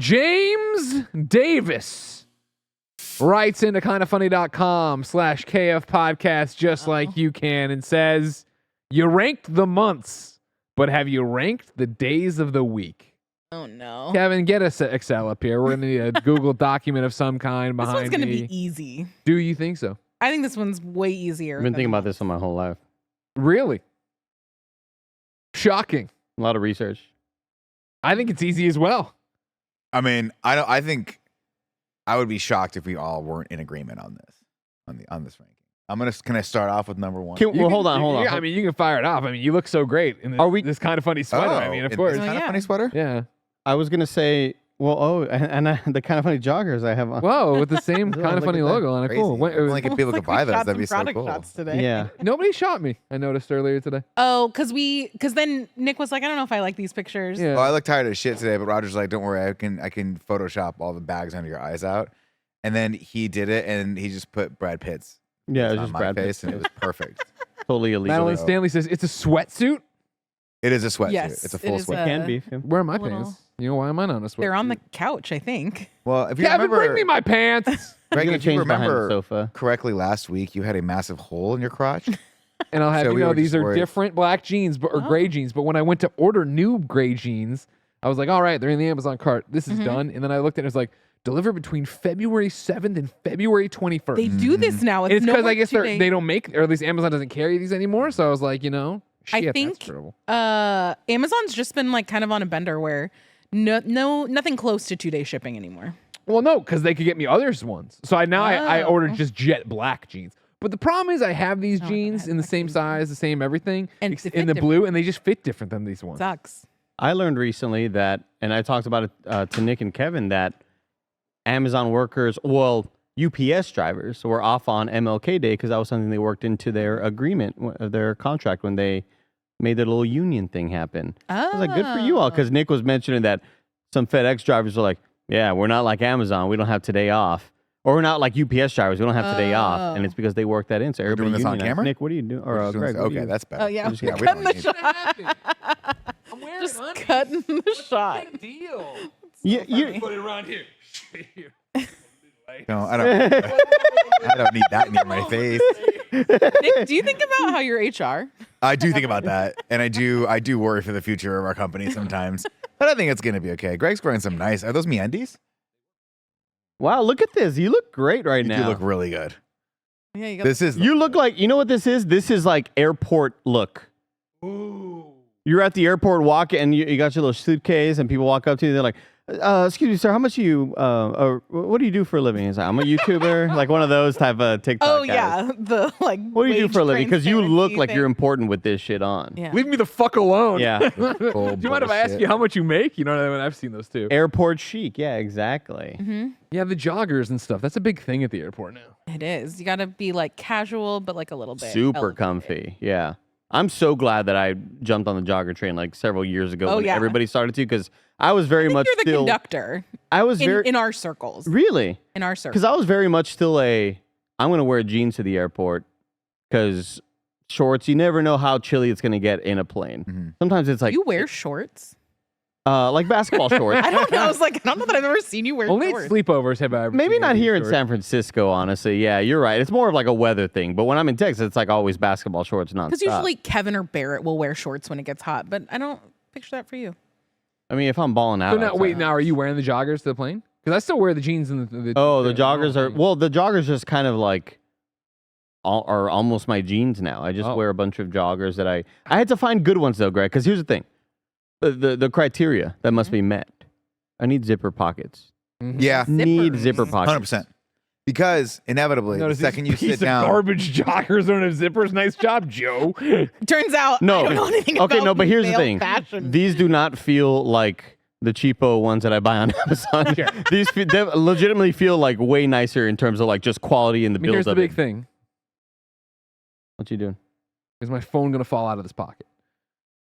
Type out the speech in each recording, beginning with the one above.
James Davis writes into kindafunny.com/KF podcast just like you can and says, you ranked the months, but have you ranked the days of the week? Oh, no. Kevin, get us Excel up here. We're going to need a Google document of some kind behind me. This one's going to be easy. Do you think so? I think this one's way easier. I've been thinking about this all my whole life. Really? Shocking. A lot of research. I think it's easy as well. I mean, I think I would be shocked if we all weren't in agreement on this, on this ranking. Can I start off with number one? Hold on. I mean, you can fire it off. I mean, you look so great in this kind of funny sweater. I mean, of course. Kind of funny sweater? Yeah. I was gonna say, the kind of funny joggers I have on. Whoa, with the same kind of funny logo on it. Cool. Like if people could buy those, that'd be so cool. Today. Yeah. Nobody shot me. I noticed earlier today. Oh, because then Nick was like, I don't know if I like these pictures. Yeah. Oh, I look tired of shit today, but Roger's like, don't worry, I can Photoshop all the bags under your eyes out. And then he did it, and he just put Brad Pitt's. Yeah, it was on just my Brad face, Pitt. and it was perfect. Totally illegal. Madeline Stanley says it's a sweatsuit. It is a sweatsuit. Yes, it's a full it is sweat. It can be. Where are my little- pants? You know, why am I not on a sweatsuit? They're on the couch, I think. Well, if you Kevin, remember, bring me my pants. Greg, gonna if you change behind the remember sofa. correctly, last week you had a massive hole in your crotch. And I'll have So you we know were these just are worried. different black jeans or gray jeans. But when I went to order new gray jeans, I was like, all right, they're in the Amazon cart. This is done. And then I looked at it, it was like, delivered between February 7th and February 21st. They do this now. It's no because more I guess 2 days. they don't make, or at least Amazon doesn't carry these anymore. So I was like, shit, I think that's terrible. Amazon's just been like kind of on a bender where nothing close to 2-day shipping anymore. Well, no, because they could get me others ones. So I ordered just jet black jeans. But the problem is I have these jeans in the same size, the same everything, And in the blue, and they just fit different than these ones. Sucks. I learned recently that, and I talked about it to Nick and Kevin, that Amazon workers, UPS drivers were off on MLK Day because that was something they worked into their agreement, their contract when they made their little union thing happen. I was like, good for you all, because Nick was mentioning that some FedEx drivers were like, yeah, we're not like Amazon. We don't have today off. Or we're not like UPS drivers. We don't have today off. And it's because they work that in. So everybody doing this on unionized. camera? Nick, what are you doing? Or Greg, what are you Okay, doing? that's better. Oh, yeah. we Cutting don't the need- shot. I'm wearing Just cutting the shot. Big deal. You, Put it around here. No, I don't need that near my face. Nick, do you think about how you're HR? I do think about that, and I do worry for the future of our company sometimes. But I think it's gonna be okay. Greg's wearing some nice. Are those MeUndies? wow, look at this. You look great right You now. do look really good. Yeah, you got This is You look like, you know what this is? This is like airport look. Ooh. You're at the airport walking and you got your little suitcase and people walk up to you. They're like, excuse me, sir, how much what do you do for a living? He's like, I'm a YouTuber, like one of those type of TikTok Oh, guys. yeah. The like. What do you do for a living? Because you look transparency like thing. you're important with this shit on. Yeah. Leave me the fuck alone. Yeah. Do you mind if I ask you how much you make? You know what I mean? I've seen those too. Airport chic. Yeah, exactly. Yeah, the joggers and stuff. That's a big thing at the airport now. It is. You got to be like casual, but like a little bit. Super elevated. comfy. Yeah. I'm so glad that I jumped on the jogger train like several years ago when yeah. everybody started to, because I was very much You're the still. conductor I was very in our circles. really. In our circles. Because I was very much still I'm going to wear jeans to the airport because shorts, you never know how chilly it's going to get in a plane. Sometimes it's like, You wear shorts? like basketball shorts. I don't know. I was like, I don't know that I've ever seen you wear Only at shorts. sleepovers have I ever Maybe seen not you here in short. San Francisco, honestly. Yeah, you're right. It's more of like a weather thing. But when I'm in Texas, it's like always basketball shorts nonstop. Because usually Kevin or Barrett will wear shorts when it gets hot, but I don't picture that for you. I mean, if I'm balling out. So now, outside- wait, now are you wearing the joggers to the plane? Because I still wear the jeans and the Oh, the joggers are, well, the joggers just kind of like are almost my jeans now. I just wear a bunch of joggers that I had to find good ones though, Greg, because here's the thing. The criteria that must be met. I need zipper pockets. Yeah, Need zipper pockets. 100%. Because inevitably, Notice the second you these piece sit of down, garbage joggers don't have zippers. Nice job, Joe. Turns out No. I don't know anything Okay, about no, but here's the male thing. fashion. These do not feel like the cheapo ones that I buy on Amazon. These they legitimately feel like way nicer in terms of like just quality and the build Here's the of big it. thing. What you doing? Is my phone going to fall out of this pocket?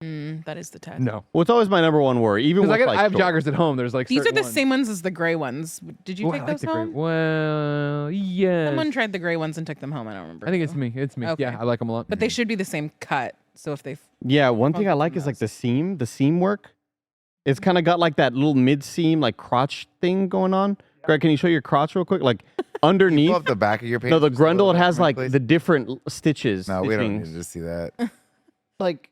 That is the test. No. Well, it's always my number one worry. Even Because with like I have shorts. joggers at home. There's like These are certain the ones. same ones as the gray ones. Did you Oh, I take like those the gray. home? Well, yeah. Someone tried the gray ones and took them home. I don't remember. I think it's who. me. It's me. Okay. Yeah, I like them a lot. But they should be the same cut. So if they Yeah, one thing I Funky like is like the seam work. It's kind of got like that little mid-seam, like crotch thing going on. Greg, can you show your crotch real quick? Like underneath. Pull up the back of your pants. No, the just a little grundle, it bit has for me, like please. the different stitches. No, we don't stitchings. need to see that. Like,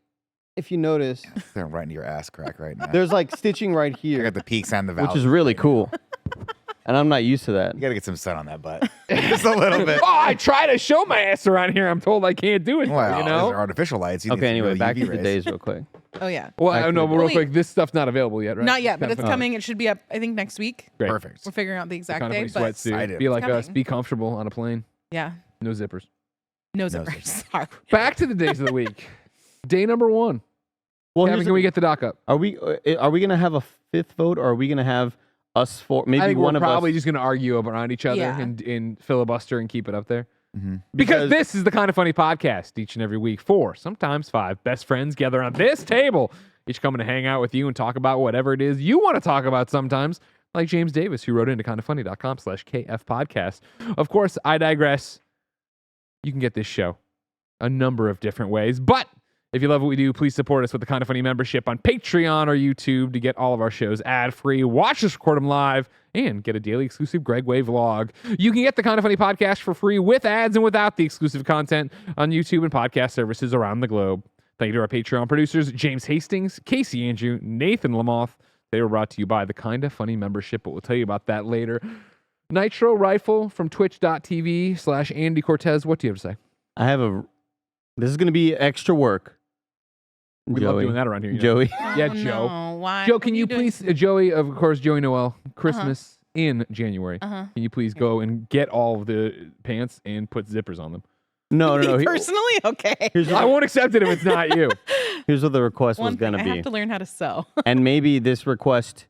if you notice, They're right into your ass crack right now. there's like stitching right I here, got the peaks and the valves. which is really right now. cool. And I'm not used to that. You got to get some sun on that butt. Just a little bit. Oh, I try to show my ass around here. I'm told I can't do it. Well, you those know. are artificial lights. You need Okay, some anyway, real back UV to the rays. days real quick. Oh yeah. Well, Back I to know, the but real Wait. quick, this stuff's not available yet, right? Not yet, but Kinda it's fun. coming. It should be up, I think, next week. Great. Perfect. We're figuring out the exact Kind of date, funny but Excited. sweatsuit. Be like us. coming. Be comfortable on a plane. yeah, No zippers. no No zippers. zippers. Sorry. Back to the days of the week. Day number 1. Well, Kevin, here's can we get the doc up? Are we gonna have a fifth vote, or are we gonna have us four? Maybe I think one we're of probably us. just going to argue around each other Yeah. and filibuster and keep it up there. Mhm. Because this is the Kind of Funny podcast each and every week. 4, sometimes 5 best friends gather on this table, each coming to hang out with you and talk about whatever it is you want to talk about sometimes, like James Davis, who wrote into kindafunny.com/KF podcast. Of course, I digress. You can get this show a number of different ways, but if you love what we do, please support us with the Kind of Funny membership on Patreon or YouTube to get all of our shows ad-free, watch us record them live, and get a daily exclusive Greg Way vlog. You can get the Kind of Funny podcast for free with ads and without the exclusive content on YouTube and podcast services around the globe. Thank you to our Patreon producers, James Hastings, Casey Andrew, Nathan Lamoth. They were brought to you by the Kind of Funny membership, but we'll tell you about that later. Nitro Rifle from twitch.tv/Andy Cortez. What do you have to say? This is gonna be extra work. We love doing that around here. You know? Joey. Yeah, Oh, Joe. no. Why? Joe, What can are you doing please, to me? Joey, of course, Joey Noel, Christmas in January. Uh-huh. Can you please go and get all of the pants and put zippers on them? No. Me personally, okay. Here's I what, won't accept it if it's not you. here's what the request was One thing, gonna I be, have to learn how to sew. and maybe this request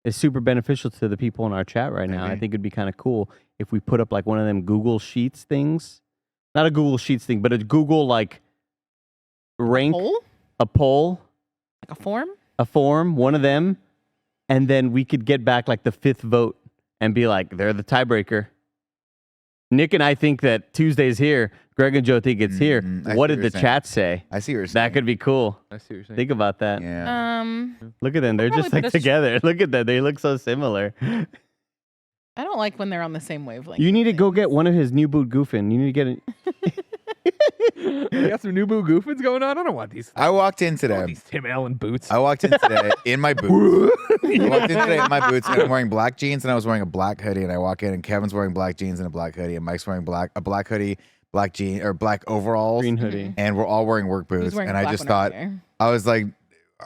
is super beneficial to the people in our chat right now. I Maybe. think it'd be kind of cool if we put up like one of them Google Sheets things, not a Google Sheets thing, but a Google like rank Poll? a poll. Like a form? A form, one of them, and then we could get back like the 5th vote and be like, they're the tiebreaker. Nick and I think that Tuesday's here. Greg and Joe think it's here. I see What what did you're the saying. chat say? I see what you're saying. That could be cool. I see what you're saying. Think about that. Yeah. Look at them. They're just probably like put us- together. Look at that. They look so similar. I don't like when they're on the same wavelength. You need to go things. get one of his new boot goofing. You need to get it. You got some new boo goofins going on? I don't want these. I walked in I want today. these Tim Allen boots. I walked in today in my boots. I walked in today in my boots, and I'm wearing black jeans, and I was wearing a black hoodie. And I walk in, and Kevin's wearing black jeans and a black hoodie, and Mike's wearing a black hoodie, black jean or black overalls, Green hoodie. and we're all wearing work Who's boots. wearing And a I black just one over thought, there? I was like,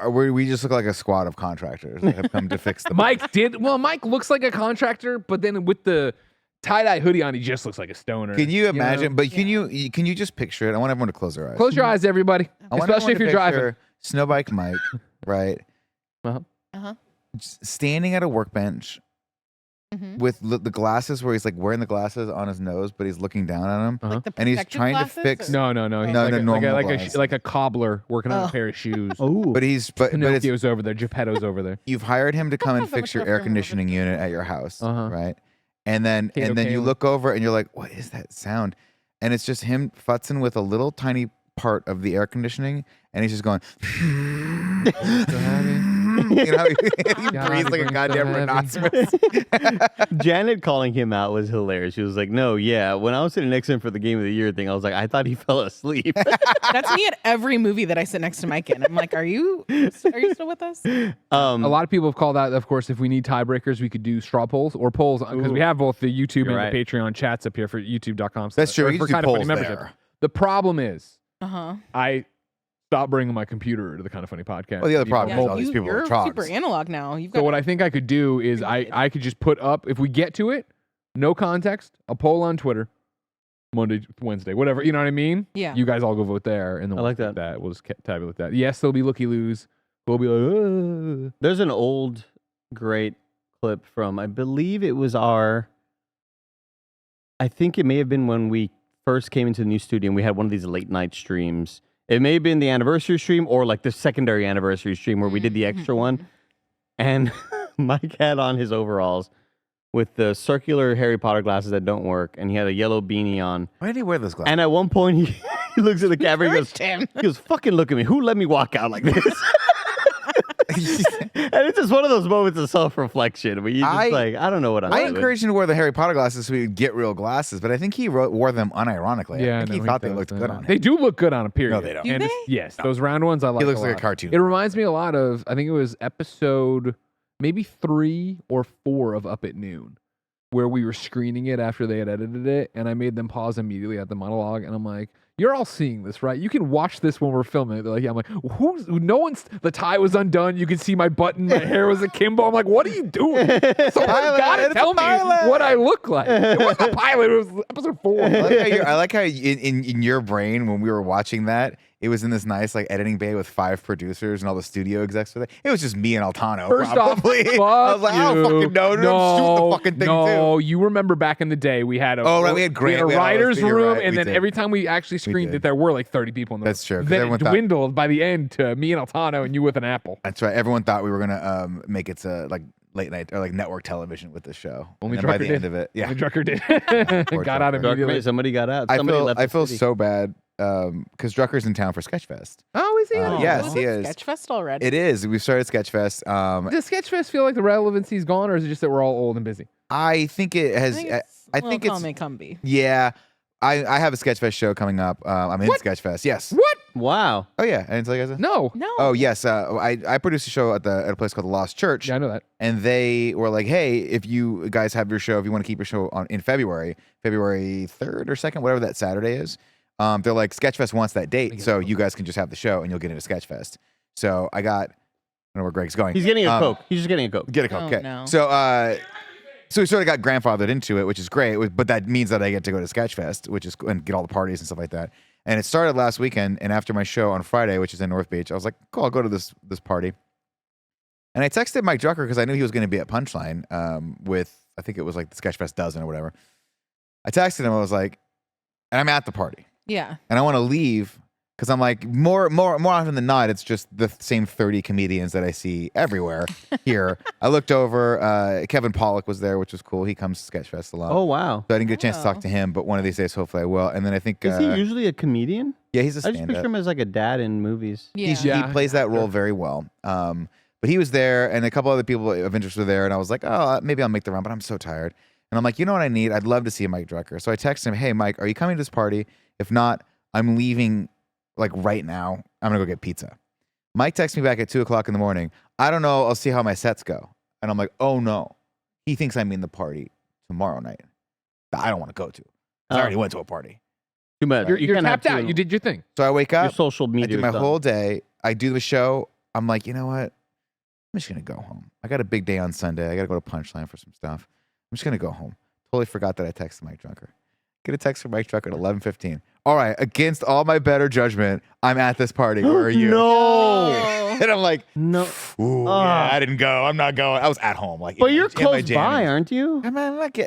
we just look like a squad of contractors that have come to fix the Mike Mike looks like a contractor, but then with the tie-dye hoodie on, he just looks like a stoner. Can you know? imagine? But can you just picture it? I want everyone to close their eyes. Close your eyes, everybody. I want Especially if everyone you're to driving. picture Snowbike Mike, right? Uh-huh. Standing at a workbench Mhm. with the glasses, where he's like wearing the glasses on his nose, but he's looking down at him. Uh-huh. Like the And he's protective trying to glasses, fix- or- No. He's No, like, the a, like, a, normal like, glasses. like a cobbler working on a Oh. pair of shoes. Oh. But but Pinocchio's over there. Geppetto's over there. you've hired him to come and Sometimes I'm fix your looking air up for him conditioning unit at your house, Uh-huh. right? And then Kato you Kaelin. look over and you're like, what is that sound? And it's just him futzing with a little tiny part of the air conditioning, and he's just going. You know, he God, breathes like a brings goddamn so heavy. rhinoceros. Janet calling him out was hilarious. She was like, no, yeah. When I was sitting next to him for the Game of the Year thing, I was like, I thought he fell asleep. That's me at every movie that I sit next to Mike in. I'm like, are you still with us? A lot of people have called out, of course, if we need tiebreakers, we could do straw polls or polls because we have both the YouTube You're and the right. Patreon chats up here for youtube.com. That's true. or We for can do Kinda Funny polls membership. there. The problem is, Uh-huh. I stopped bringing my computer to the Kind of Funny podcast. Well, the other You problem know, is all these people are you're trogs. super analog now. You've got So what I think I could do is I could just put up, if we get to it, no context, a poll on Twitter, Monday, Wednesday, whatever. You know what I mean? Yeah. You guys all go vote there, and then I we'll like take that. We'll just tabulate that. Yes, there'll be looky-loos. We'll be like, There's an old, great clip from, I believe it was I think it may have been when we first came into the new studio and we had one of these late night streams. It may have been the anniversary stream or like the secondary anniversary stream where we did the extra one. And Mike had on his overalls with the circular Harry Potter glasses that don't work, and he had a yellow beanie on. Why did he wear those glasses? And at one point, he looks at the camera and Encouraged him. he goes, fucking look at me. Who let me walk out like this? And it's just one of those moments of self-reflection where you just I don't know what I'm I doing. encouraged him to wear the Harry Potter glasses so he would get real glasses, but I think he wore them unironically. Yeah, I think he thought they looked good on him. They do look good on a period. No, they don't. Do And they? yes, those round ones I like. He looks a like a lot. cartoon. It reminds me a lot of, I think it was episode maybe 3 or 4 of Up at Noon, where we were screening it after they had edited it, and I made them pause immediately at the monologue, and I'm like, "You're all seeing this, right? You can watch this when we're filming it." They're like, "Yeah." I'm like, No one's. The tie was undone. You can see my button. My hair was akimbo. I'm like, "What are you doing? Someone's gotta tell me what I look like." It wasn't a pilot. It was episode 4. I like how in your brain when we were watching that, it was in this nice like editing bay with 5 producers and all the studio execs were there. It was just me and Altano. First probably. off, I was like, I don't fucking know. Shoot the fucking thing no, too. you remember back in the day we had a we had a all writer's those- you're room, right, and we then did. every time we actually screened did. it, there were like 30 people in the That's room. true, 'cause Then it everyone thought- dwindled by the end to me and Altano and you with an apple. That's right. Everyone thought we were gonna make it to like late night or like network television with this show. Only and then by Drucker the did. end of it, yeah. The Drucker did. Poor Got out Drucker. immediately. Somebody got out. I Somebody left I the feel city. so bad because Drucker's in town for Sketchfest. Oh, is he? Yes, he is. Sketchfest already. It is. We've started Sketchfest. Does Sketchfest feel like the relevancy's gone, or is it just that we're all old and busy? I think it has. I think it's. may come be. Yeah, I have a Sketchfest show coming up. I'm in Sketchfest. Yes. What? Wow. Oh yeah, I didn't tell you guys that. No. No. Oh yes, I produced a show at a place called the Lost Church. Yeah, I know that. And they were like, "Hey, if you guys have your show, if you want to keep your show on in February 3rd or 2nd, whatever that Saturday is, they're like, Sketchfest wants that date, so you guys can just have the show and you'll get into Sketchfest." So I got, I don't know where Greg's going. He's getting a Coke. He's just getting a Coke. Get a Coke. Oh, Okay. no. So we sort of got grandfathered into it, which is great. But that means that I get to go to Sketchfest, which is and get all the parties and stuff like that. And it started last weekend, and after my show on Friday, which is in North Beach, I was like, "Cool, I'll go to this party." And I texted Mike Drucker because I knew he was going to be at Punchline with, I think it was like the Sketchfest dozen or whatever. I texted him. I was like, and I'm at the party, Yeah. and I want to leave because I'm like, more often than not, it's just the same 30 comedians that I see everywhere here. I looked over. Kevin Pollak was there, which was cool. He comes to Sketchfest a lot. Oh, wow. So I didn't get a chance to talk to him, but one of these days, hopefully, I will. And then I think Is he usually a comedian? yeah, he's a I just picture stand-up. him as like a dad in movies. Yeah. Yeah. He plays that role very well. But he was there, and a couple other people of interest were there, and I was like, oh, maybe I'll make the run, but I'm so tired. And I'm like, you know what I need? I'd love to see Mike Drucker. So I texted him, hey, Mike, are you coming to this party? If not, I'm leaving like right now. I'm going to go get pizza. Mike texts me back at 2 o'clock in the morning. I don't know. I'll see how my sets go. And I'm like, oh, no. He thinks I'm in the party tomorrow night that I don't want to go to. 'Cause I already went to a party. Too much. You're can't have tapped out. two- You did your thing. So I wake Your up. social I media. do my stuff. whole day. I do the show. I'm like, you know what? I'm just going to go home. I got a big day on Sunday. I got to go to Punchline for some stuff. I'm just going to go home. Totally forgot that I texted Mike Drucker. Get a text from Mike Drucker at 11:15. All right, against all my better judgment, I'm at this party. Where are you? No. And I'm like, No. ooh, yeah, I didn't go. I'm not going. I was at home. Like, But in my- you're in my close by, jammies. aren't you?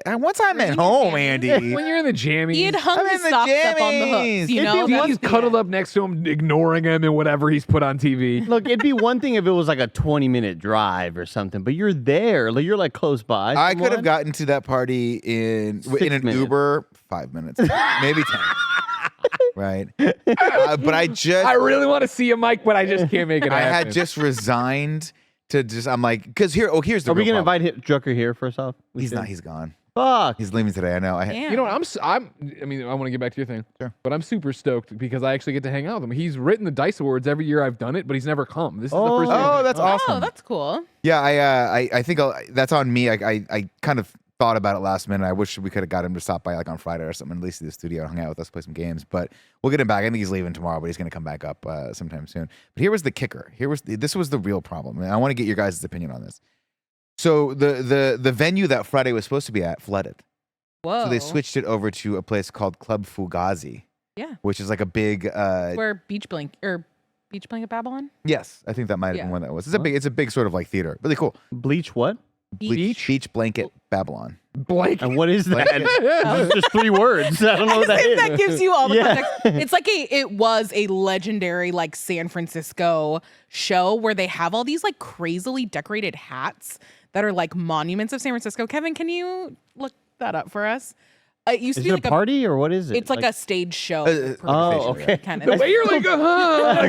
I'm once I'm at home, Andy. When you're in the jammies, He had hung I'm his in the socks up on the jammies. hooks. You It'd know, be That's he's the cuddled end. up next to him, ignoring him and whatever he's put on TV. Look, it'd be one thing if it was like a 20-minute drive or something, but you're there. Like, you're like close by. I Come could have on. gotten to that party in an 6 minutes. Uber 5 minutes, maybe 10. Right, but I just I really want to see you, Mike, but I just can't make it I happen. had just resigned to just. I'm like, because here's the. Are we real gonna problem. invite Drucker here first off? We He's should. not. He's gone. Fuck. He's leaving today. I know. Damn. You know what? I mean, I want to get back to your thing. Sure. But I'm super stoked because I actually get to hang out with him. He's written the Dice Awards every year I've done it, but he's never come. This is the first year. Oh, that's awesome. Oh, that's cool. Yeah, I think that's on me. I kind of thought about it last minute. I wish we could have got him to stop by like on Friday or something, at least to the studio and hang out with us, play some games. But we'll get him back. I think he's leaving tomorrow, but he's going to come back up sometime soon. But here was the kicker. This was the real problem, and I want to get your guys' opinion on this. So the venue that Friday was supposed to be at flooded. Whoa. So they switched it over to a place called Club Fugazi. Yeah. Which is like a big. Where Beach Blanket Babylon? Yes, I think that might have been Yeah. one that was. It's a big sort of like theater. Really cool. Bleach what? Beach blanket Babylon. Blank. And what is that? It's just 3 words. I don't know what that If is. that gives you all the Yeah. context. It's like it was a legendary like San Francisco show where they have all these like crazily decorated hats that are like monuments of San Francisco. Kevin, can you look that up for us? It used to Is be it like a party or what is it? It's like a stage show. Oh, okay. Kind The of. way you're like,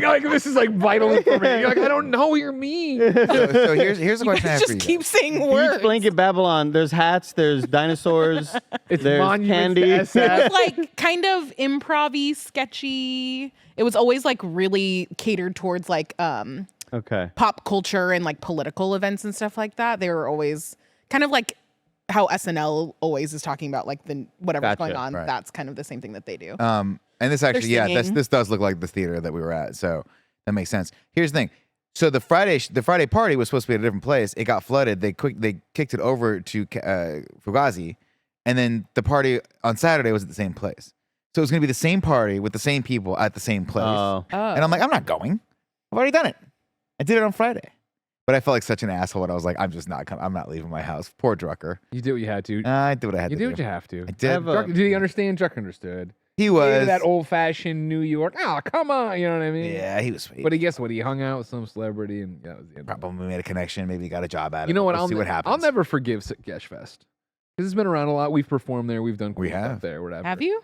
like this is like vital information. You're like, I don't know what you mean. So here's a question I have for Just you. keep saying Beach words. Blanket Babylon. There's hats. There's dinosaurs. It's there's monuments to candy. SF. It was like kind of improv-y, sketchy. It was always like really catered towards like Okay. pop culture and like political events and stuff like that. They were always kind of like how SNL always is talking about like the whatever's going Gotcha. on. Right. That's kind of the same thing that they do. And this actually, singing. this does look like the theater that we were at, so that makes sense. Here's the thing: so the Friday party was supposed to be at a different place. It got flooded. They kicked it over to Fugazi, and then the party on Saturday was at the same place. So it was going to be the same party with the same people at the same place. Oh. And I'm like, I'm not going. I've already done it. I did it on Friday. But I felt like such an asshole when I was like, I'm just not coming. I'm not leaving my house. Poor Drucker. You did what you had to. I did what I had You to did do. what you have to. I did. Did he understand? Druck understood. He Gave was. that old fashioned New York. Oh, come on. You know what I mean? Yeah, he was sweet. But guess what? He hung out with some celebrity, and that was the end. of it. Probably made a connection. Maybe he got a job at it. You know what? We'll see what happens. I'll never forgive Sketchfest because it's been around a lot. We've performed there. We've done cool We stuff have. there. Whatever. Have you?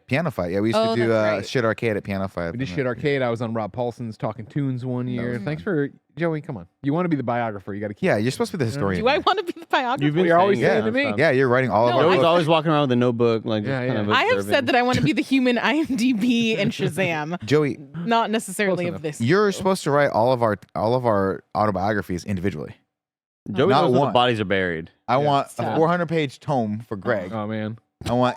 Piano Fight. Yeah, we used Oh, to do that's right. Shit Arcade at Piano Fight. We did Shit Arcade. I was on Rob Paulson's Talking Tunes one year. was Thanks for Joey. Come on. You want to be the biographer? You got to keep. Yeah, you're supposed to be the historian. Do I want to be the biographer? You've been You're always saying saying to that me. stuff. Yeah, you're writing all of No, our Joey's books. always walking around with a notebook, like just Yeah, kind of yeah. I have observing. said that I want to be the human IMDb and Shazam, Joey, not necessarily Close of enough. this. you're supposed to write all of our autobiographies individually. Joey Not knows where one. the bodies are buried. I want a Stop. 400-page tome for Greg. Oh man. I want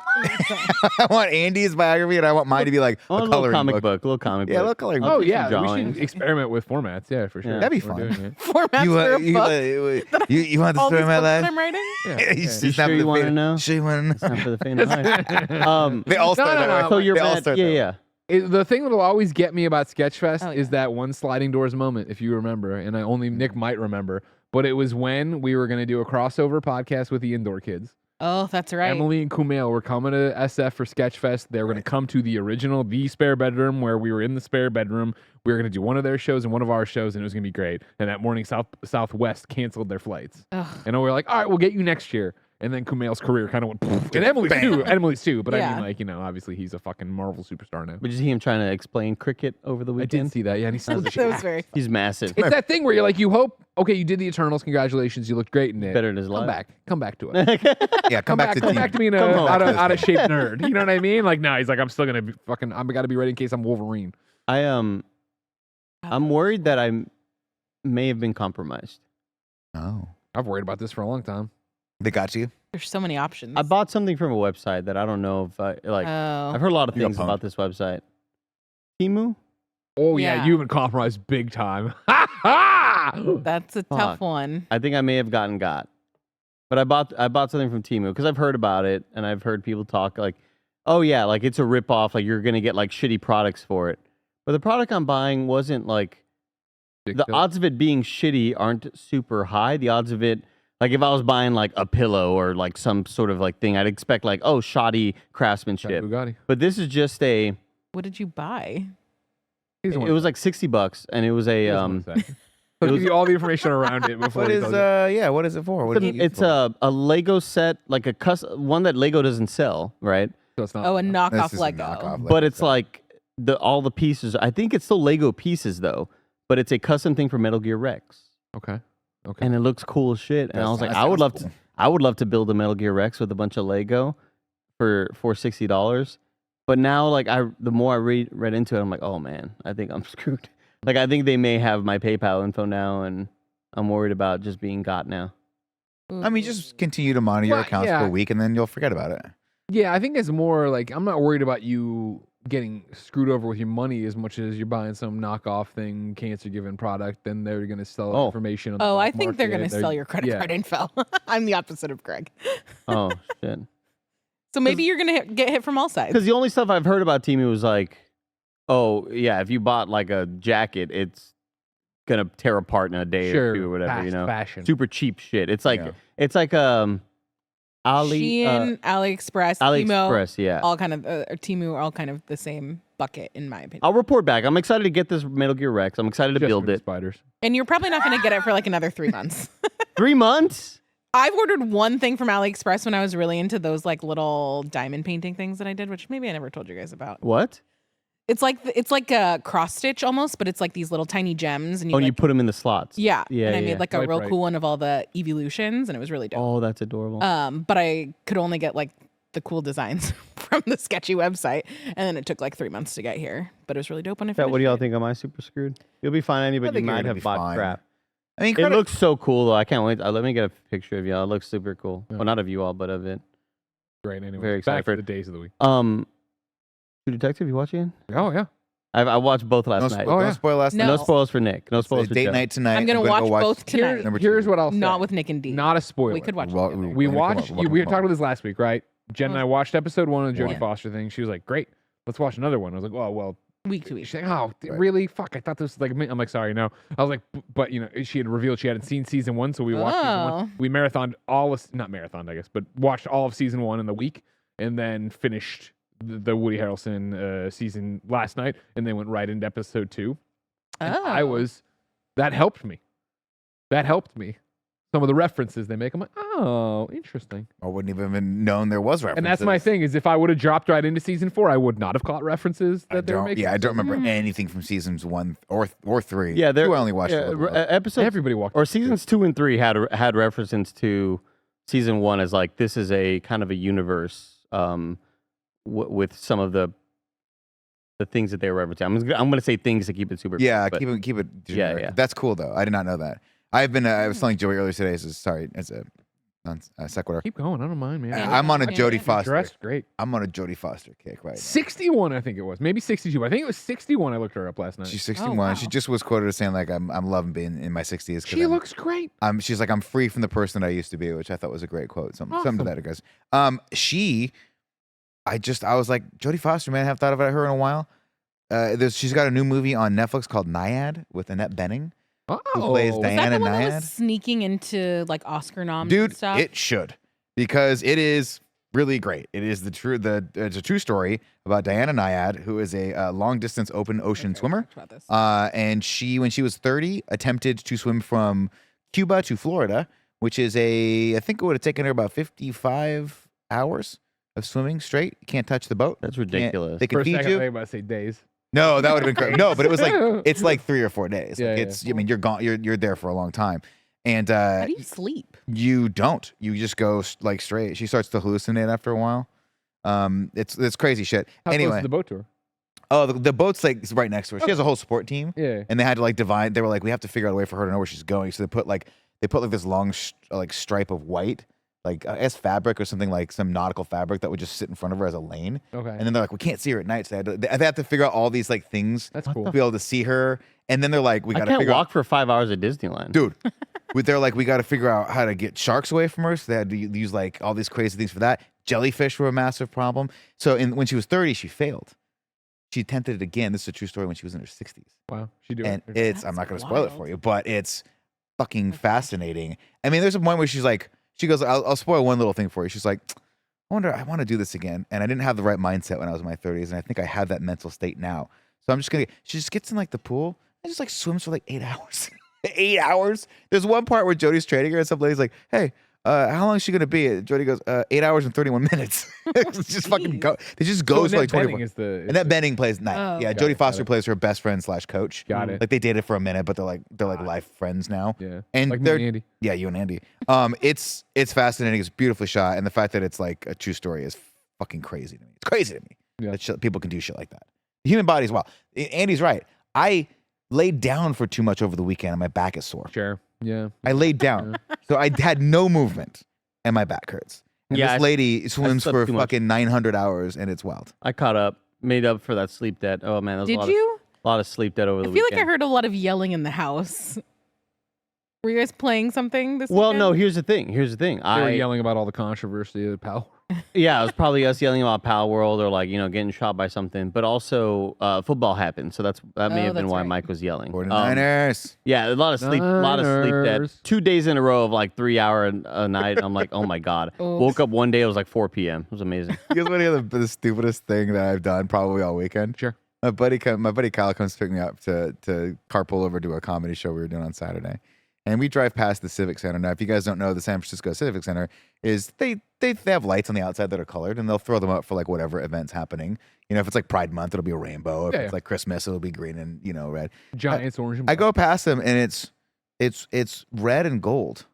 I want Andy's biography, and I want mine to be like Oh, a a little coloring comic book. book. A little comic Yeah, book. a little coloring I'll Oh do some yeah. We drawings. should experiment with formats. Yeah, for sure. Yeah. That'd be We're fun. doing it. Formats You, for a you, book. you want the All story these of my books that life? I'm writing. Yeah, You yeah. just You snap sure you the wanna fade- know? Sure you want to It's know? not for the faint of heart. They all start no, that no. way. So you're They all mad. start Yeah, that way. yeah. The thing that'll always get me about Sketchfest Oh, is yeah. that one sliding doors moment, if you remember, and only Nick might remember. But it was when we were going to do a crossover podcast with the Indoor Kids. Oh, that's right. Emily and Kumail were coming to SF for Sketchfest. They were going to come to the original, the spare bedroom, where we were in the spare bedroom. We were going to do one of their shows and one of our shows, and it was going to be great. And that morning, Southwest canceled their flights. Ugh. And we were like, all right, we'll get you next year. And then Kumail's career kind of went, poof. And Emily's too. But I Yeah. mean, like, obviously he's a fucking Marvel superstar now. But you see him trying to explain cricket over the I weekend? didn't see that. Yeah, and he sounds That was very He's massive. It's that thing where you're like, you hope, okay, you did the Eternals, congratulations, you looked great in it. Better in his Come life. back to it. Yeah, come back to come team. back to me in a Come home. out of shape nerd. You know what I mean? Like, nah, he's like, I'm still gonna be fucking. I'm gotta be ready in case I'm Wolverine. I'm worried that I may have been compromised. Oh, I've worried about this for a long time. they got you. There's so many options. I bought something from a website that I don't know if I like. Oh. I've heard a lot of You got things punked. about this website. Timu? Oh yeah, Yeah. you've been compromised big time. Ha ha! That's a Fuck. tough one. I think I may have gotten got. But I bought something from Timu because I've heard about it and I've heard people talk like, oh yeah, like it's a ripoff, like you're gonna get like shitty products for it. But the product I'm buying wasn't like the odds of it being shitty aren't super high. The odds of it, like if I was buying like a pillow or like some sort of like thing, I'd expect like, oh, shoddy craftsmanship. Bugatti. But this is just a What did you buy? He's it was like $60 and it was a He'll give you all the information around it before What he is tells you. yeah? What is it for? What is it used it's for? a Lego set, like a one that Lego doesn't sell, right? So it's not. Oh, a This knockoff is a Lego. knockoff But it's set. like all the pieces. I think it's still Lego pieces though, but it's a custom thing for Metal Gear Rex, Okay. Okay. and it looks cool as shit. And I was like, That I would sounds love cool. to. I would love to build a Metal Gear Rex with a bunch of Lego for $60. But now, like the more I read into it, I'm like, oh man, I think I'm screwed. Like I think they may have my PayPal info now, and I'm worried about just being got now. I mean, just continue to monitor your Well, accounts yeah. for a week, and then you'll forget about it. Yeah, I think it's more like I'm not worried about you getting screwed over with your money as much as you're buying some knockoff thing, cancer-giving product. Then they're gonna sell Oh. information. On the Oh, I black think they're market. going to sell your credit yeah. card info. I'm the opposite of Greg. Oh shit. So maybe you're going to get hit from all sides. Because the only stuff I've heard about Temu was like, oh yeah, if you bought like a jacket, it's gonna tear apart in a day Sure, or two or whatever. fast You know, fashion. super cheap shit. It's like Yeah. Ali Shein, AliExpress, Temu, AliExpress. Yeah, all kind of, or Temu are all kind of the same bucket, in my opinion. I'll report back. I'm excited to get this Metal Gear Rex. I'm excited to Just build for the it. Spiders. And you're probably not going to get it for like another 3 months. 3 months? I've ordered one thing from AliExpress when I was really into those like little diamond painting things that I did, which maybe I never told you guys about. What? It's like a cross stitch almost, but it's like these little tiny gems, and you You put them in the slots. yeah. Yeah, And I yeah. made like a Right, real right. cool one of all the evolutions, and it was really dope. Oh, that's adorable. But I could only get like the cool designs from the sketchy website, and then it took like 3 months to get here. But it was really dope when I finished. What do y'all it. think? Am I super screwed? You'll be fine, Andy, but you think you're might gonna have be bought fine. crap. I mean, It looks so cool, though. I can't wait. Let me get a picture of y'all. It looks super cool. Yeah. Well, not of you all, but of it. Great. Anyway, Very back excited for for the it. days of the week. True Detective, you watching? Oh yeah. I watched both last night. Oh, yeah. Don't spoil last No. night. No spoilers for Nick. No spoilers for Date Joe. night tonight. I'm gonna go watch both tonight. Number Here's two. what I'll say. Not with Nick and D. Not a spoiler. We could watch. Well, together. We Welcome, watched. welcome, We were welcome. talking about this last week, right? Jen and I watched episode 1 of the Jodie Yeah. Foster thing. She was like, "Great, let's watch another one." I was like, well." week to week. She's like, "Oh, Right. really? Fuck! I thought this was like." I'm like, "Sorry, no." I was like, "But you know, she had revealed she hadn't seen season 1, so we watched season 1. Oh. We marathoned not marathoned, I guess, but watched all of season 1 in the week, and then finished the Woody Harrelson season last night, and then went right into episode 2. And Oh. that helped me. That helped me. Some of the references they make, I'm like, oh, interesting. I wouldn't even known there was references. And that's my thing, is if I would have dropped right into season 4, I would not have caught references that they were making. I don't remember anything from seasons 1 or 3. Yeah, I only watched a little bit. episodes Everybody walked. or seasons 2 and 3 had references to season 1 as like this is a kind of a universe with some of the things that they were referencing. I'm gonna say things to keep it super. Yeah, but keep it generic. yeah. That's cool though. I did not know that. I was telling Joey earlier today. As a sequitur. Keep going. I don't mind, man. Yeah. I'm on a Yeah. Jodie You're Foster. Dressed great. I'm on a Jodie Foster kick right now. 61, I think it was. Maybe 62. I think it was 61. I looked her up last night. She's 61. wow. She just was quoted as saying like I'm loving being in my 60s. She looks great. She's like I'm free from the person I used to be, which I thought was a great quote. Something to Awesome. that, guys. I was like Jodie Foster, man. I haven't thought about her in a while. She's got a new movie on Netflix called Nyad with Annette Bening, who plays Is Diana that the one that Nyad. was sneaking into like Oscar noms Dude, and stuff? it should, because it is really great. It is it's a true story about Diana Nyad, who is a long distance open ocean swimmer. Talked about this. And she, when she was 30, attempted to swim from Cuba to Florida, which is I think it would have taken her about 55 hours of swimming straight. You can't touch the boat. That's ridiculous. They For can a feed second, I you. think about to say days. No, that would have been great. No, but it was like it's like 3 or 4 days. Yeah, Like yeah. it's I mean you're gone. You're there for a long time, and How do you sleep? you don't. You just go like straight. She starts to hallucinate after a while. It's crazy shit. How close Anyway, is the boat tour? oh, the boat's like right next to her. She has a whole support team, Yeah. and they had to like divide. They were like, we have to figure out a way for her to know where she's going. So they put like this long like stripe of white, like as fabric or something, like some nautical fabric that would just sit in front of her as a lane. Okay. And then they're like, we can't see her at night, so they had to figure out all these like things That's to cool. be able to see her. And then they're like, we I got to can't figure walk out, for 5 hours at Disneyland. dude. They're like, we got to figure out how to get sharks away from her. So they had to use like all these crazy things for that. Jellyfish were a massive problem. So when she was 30, she failed. She attempted it again. This is a true story when she was in her 60s. Wow. She do And it. it's, I'm That's not going to spoil it wild. for you, but it's fucking fascinating. I mean, there's a point where she goes, I'll spoil one little thing for you. She's like, I want to do this again. And I didn't have the right mindset when I was in my 30s. And I think I have that mental state now. So I'm just going to, she just gets in like the pool and just like swims for like 8 hours. 8 hours. There's one part where Jodie's training her and some lady's like, hey, how long is she going to be? And Jodie goes, 8 hours and 31 minutes. It's just fucking go. It just goes for like 24. And Annette Bening plays night. Oh, Yeah, okay. Jodie Foster plays her best friend / coach. Got it. Like they dated for a minute, but they're like life friends now. Yeah. And like me they're and Andy. yeah, you and Andy. It's fascinating. It's beautifully shot, and the fact that it's like a true story is fucking crazy to me. It's crazy to me Yeah. that people can do shit like that. The human body as well. Andy's right. I laid down for too much over the weekend, and my back is sore. Sure. Yeah. I laid down, so I had no movement, and my back hurts. And Yeah, this lady swims slept for too much. fucking 900 hours, and it's wild. I caught up, made up for that sleep debt. Oh man, that was Did a lot you? Of, lot of sleep debt over I the feel weekend. like I heard a lot of yelling in the house. Were you guys playing something this Well, weekend? no. Here's the thing. They were yelling about all the controversy of Power. Yeah, it was probably us yelling about Pal World or like getting shot by something. But also, football happened, so that may have been that's why right. Mike was yelling. 49ers. Yeah, a lot of sleep debt. Niners. 2 days in a row of like 3 hour a night. I'm like, oh my god. Oops. Woke up one day, it was like 4 p.m. It was amazing. You guys want to hear the stupidest thing that I've done probably all weekend? Sure. My buddy Kyle comes to pick me up to carpool over to a comedy show we were doing on Saturday. And we drive past the Civic Center. Now, if you guys don't know, the San Francisco Civic Center is they have lights on the outside that are colored, and they'll throw them up for like whatever event's happening. You know, if it's like Pride Month, it'll be a rainbow. If it's like Christmas, it'll be green and red. Giants, orange, and I black. go past them, and it's red and gold.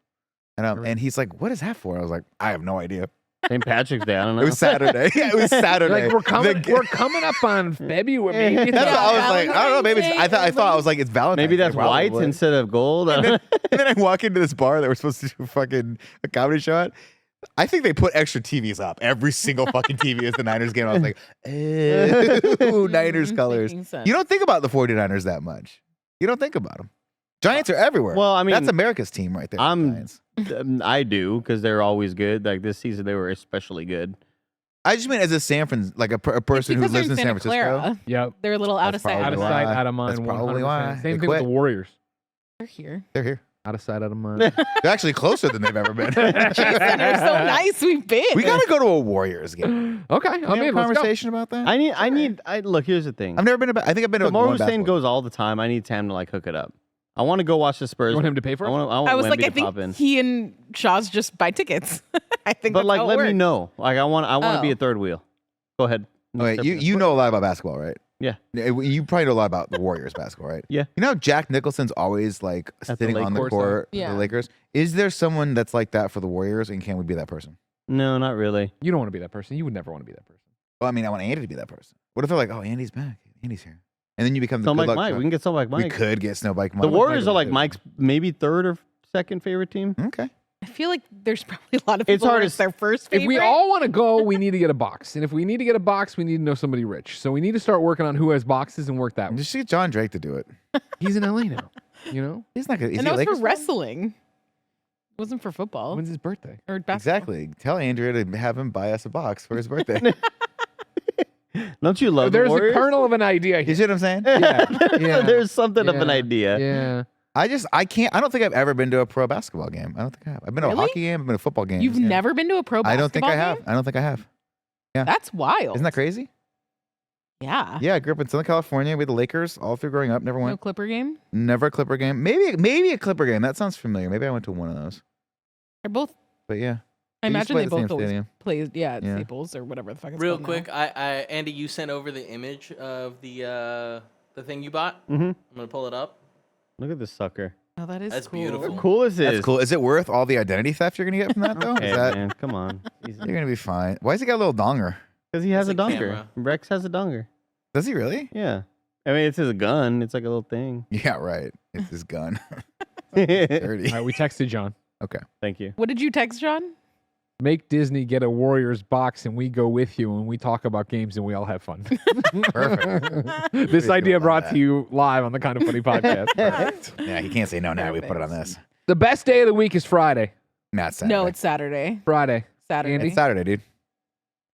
And he's like, "What is that for?" I was like, "I have no idea." St. Patrick's Day. I don't know. It was Saturday. Yeah, it was Saturday. Like we're coming up on February. Maybe That's what I was like. I don't know. Maybe Valentine's I thought I was like, it's Valentine's. Maybe that's Day, white probably. instead of gold. And then I walk into this bar that we're supposed to do fucking a comedy show at. I think they put extra TVs up. Every single fucking TV is the Niners game. I was like, ooh, Niners colors. Making sense. You don't think about the 49ers that much. You don't think about them. Giants are everywhere. Well, I mean, that's America's team right there. Giants. I do because they're always good. Like this season, they were especially good. I just mean as a San Fran, like a person who Because they're lives in San Santa Francisco. Clara. Yep. They're a little out That's of sight. Out of Probably sight, why. out of mind. That's probably 100%. why. Same They thing with quit. the Warriors. They're here. They're here. Out of sight, out of mind. They're actually closer than they've ever been. They're so nice. We've been. We gotta go to a Warriors game. Okay, Can we I have mean, a conversation about that. I look. Here's the thing. I've never been. I think I've been to. Lamar one Hussein basketball. goes all the time. I need Tam to like hook it up. I want to go watch the Spurs. You want him to pay for it? I want I was Wemby like, to I think pop in. he and Shaw's just buy tickets. I think But that's like, how it let me works. know. Like, I want to be Oh. a third wheel. Go ahead. Wait, you know a lot about basketball, right? Yeah. You probably know a lot about the Warriors basketball, right? Yeah. You know, Jack Nicholson's always like At the sitting on the Lakers, court Yeah. for the Lakers. Is there someone that's like that for the Warriors, and can we be that person? No, not really. You don't want to be that person. You would never want to be that person. Well, I mean, I want Andy to be that person. What if they're like, oh, Andy's back, Andy's here, and then you become the Snowbike good luck Mike. charm? We can get Snowbike We Mike. could get Snowbike Mike. The Warriors are like Mike. Mike's maybe third or second favorite team. Okay. I feel like there's probably a lot of It's people hard where to it's their first favorite. If we all want to go, we need to get a box. And if we need to get a box, we need to know somebody rich. So we need to start working on who has boxes and work that way. Just get John Drake to do it. He's in LA now. You know? He's not gonna. Is and he that a was for Lakers fan? wrestling. It wasn't for football When's his birthday? or basketball. Exactly. Tell Andrea to have him buy us a box for his birthday. Don't you love the There's a Warriors? kernel of an idea You here. see what I'm saying? Yeah. There's something of an Yeah. idea. Yeah. I don't think I've ever been to a pro basketball game. I don't think I have. I've been to a Really? hockey game. I've been to a football game. You've never been to a pro I basketball don't think I have. game? I don't think I have. That's wild. Isn't that crazy? Yeah. Yeah, I grew up in Southern California with the Lakers all through growing up. Never No went. Clipper game? Never a Clipper game. Maybe a Clipper game. That sounds familiar. Maybe I went to one of those. They're both, But yeah. I They used to imagine play they at the same both always stadium. played, at Yeah. Staples or whatever the fuck it's Real called quick, now. Andy, you sent over the image of the thing you bought. Mm-hmm. I'm gonna pull it up. Look at this sucker. Oh, that is That's cool. beautiful. How cool is this? That's cool. Is it worth all the identity theft you're gonna get from that though? Hey, Is that man, come on. you're gonna be fine. Why has he got a little donger? Because he has a It's a donger. camera. Rex has a donger. Does he really? Yeah. I mean, it's his gun. It's like a little thing. Yeah, right. It's his gun. Thank Dirty. All right, we texted John. Okay. you. What did you text, John? Make Disney get a Warriors box and we go with you and we talk about games and we all have fun. Perfect. This Pretty idea cool brought about to that. you live on the Kind of Funny podcast. Perfect. Yeah, he can't say no now. We put it on this. The best day of the week is Friday. Nah, it's Saturday. No, it's Saturday. Friday. Saturday. Andy? It's Saturday, dude.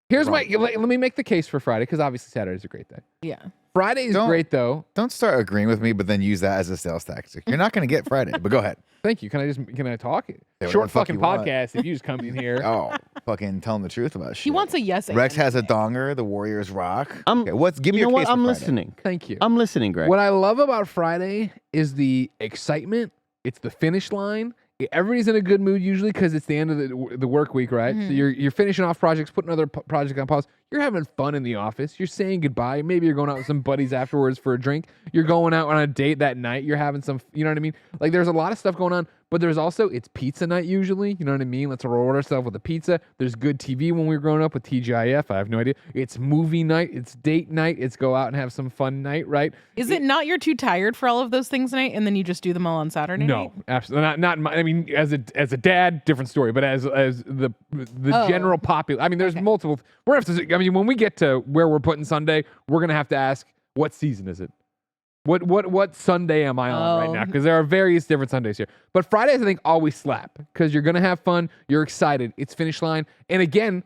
Here's Wrong. my. Let me make the case for Friday because obviously Saturday is a great day. Yeah. Friday is Don't- great though. Don't start agreeing with me, but then use that as a sales tactic. You're not gonna get Friday, but go ahead. Thank you. Can I talk? whatever Short the fuck fucking you want. podcast. If you just come in here. Oh, fucking tell him the truth about shit. He wants a yes. Rex and has a thing. donger. The Warriors rock. I'm- Okay, give me You your know case what? for I'm Friday. listening. Thank you. I'm listening, Greg. What I love about Friday is the excitement. It's the finish line. Everybody's in a good mood usually because it's the end of the work week, right? So you're finishing off projects, putting another project on pause. You're having fun in the office. You're saying goodbye. Maybe you're going out with some buddies afterwards for a drink. You're going out on a date that night. You're having some, you know what I mean? Like there's a lot of stuff going on, but there's also, it's pizza night usually. You know what I mean? Let's reward ourselves with a pizza. There's good TV when we were growing up with TGIF. I have no idea. It's movie night. It's date night. It's go out and have some fun night, right? Is it not you're too tired for all of those things tonight and then you just do them all on Saturday No, night? absolutely not. I mean, as a dad, different story. But as the Oh. general population, I mean, there's multiple. We're gonna have to. I mean, when we get to where we're putting Sunday, we're gonna have to ask, what season is it? What Sunday am I on right now? Oh. Because there are various different Sundays here. But Fridays, I think, always slap because you're gonna have fun. You're excited. It's finish line, and again,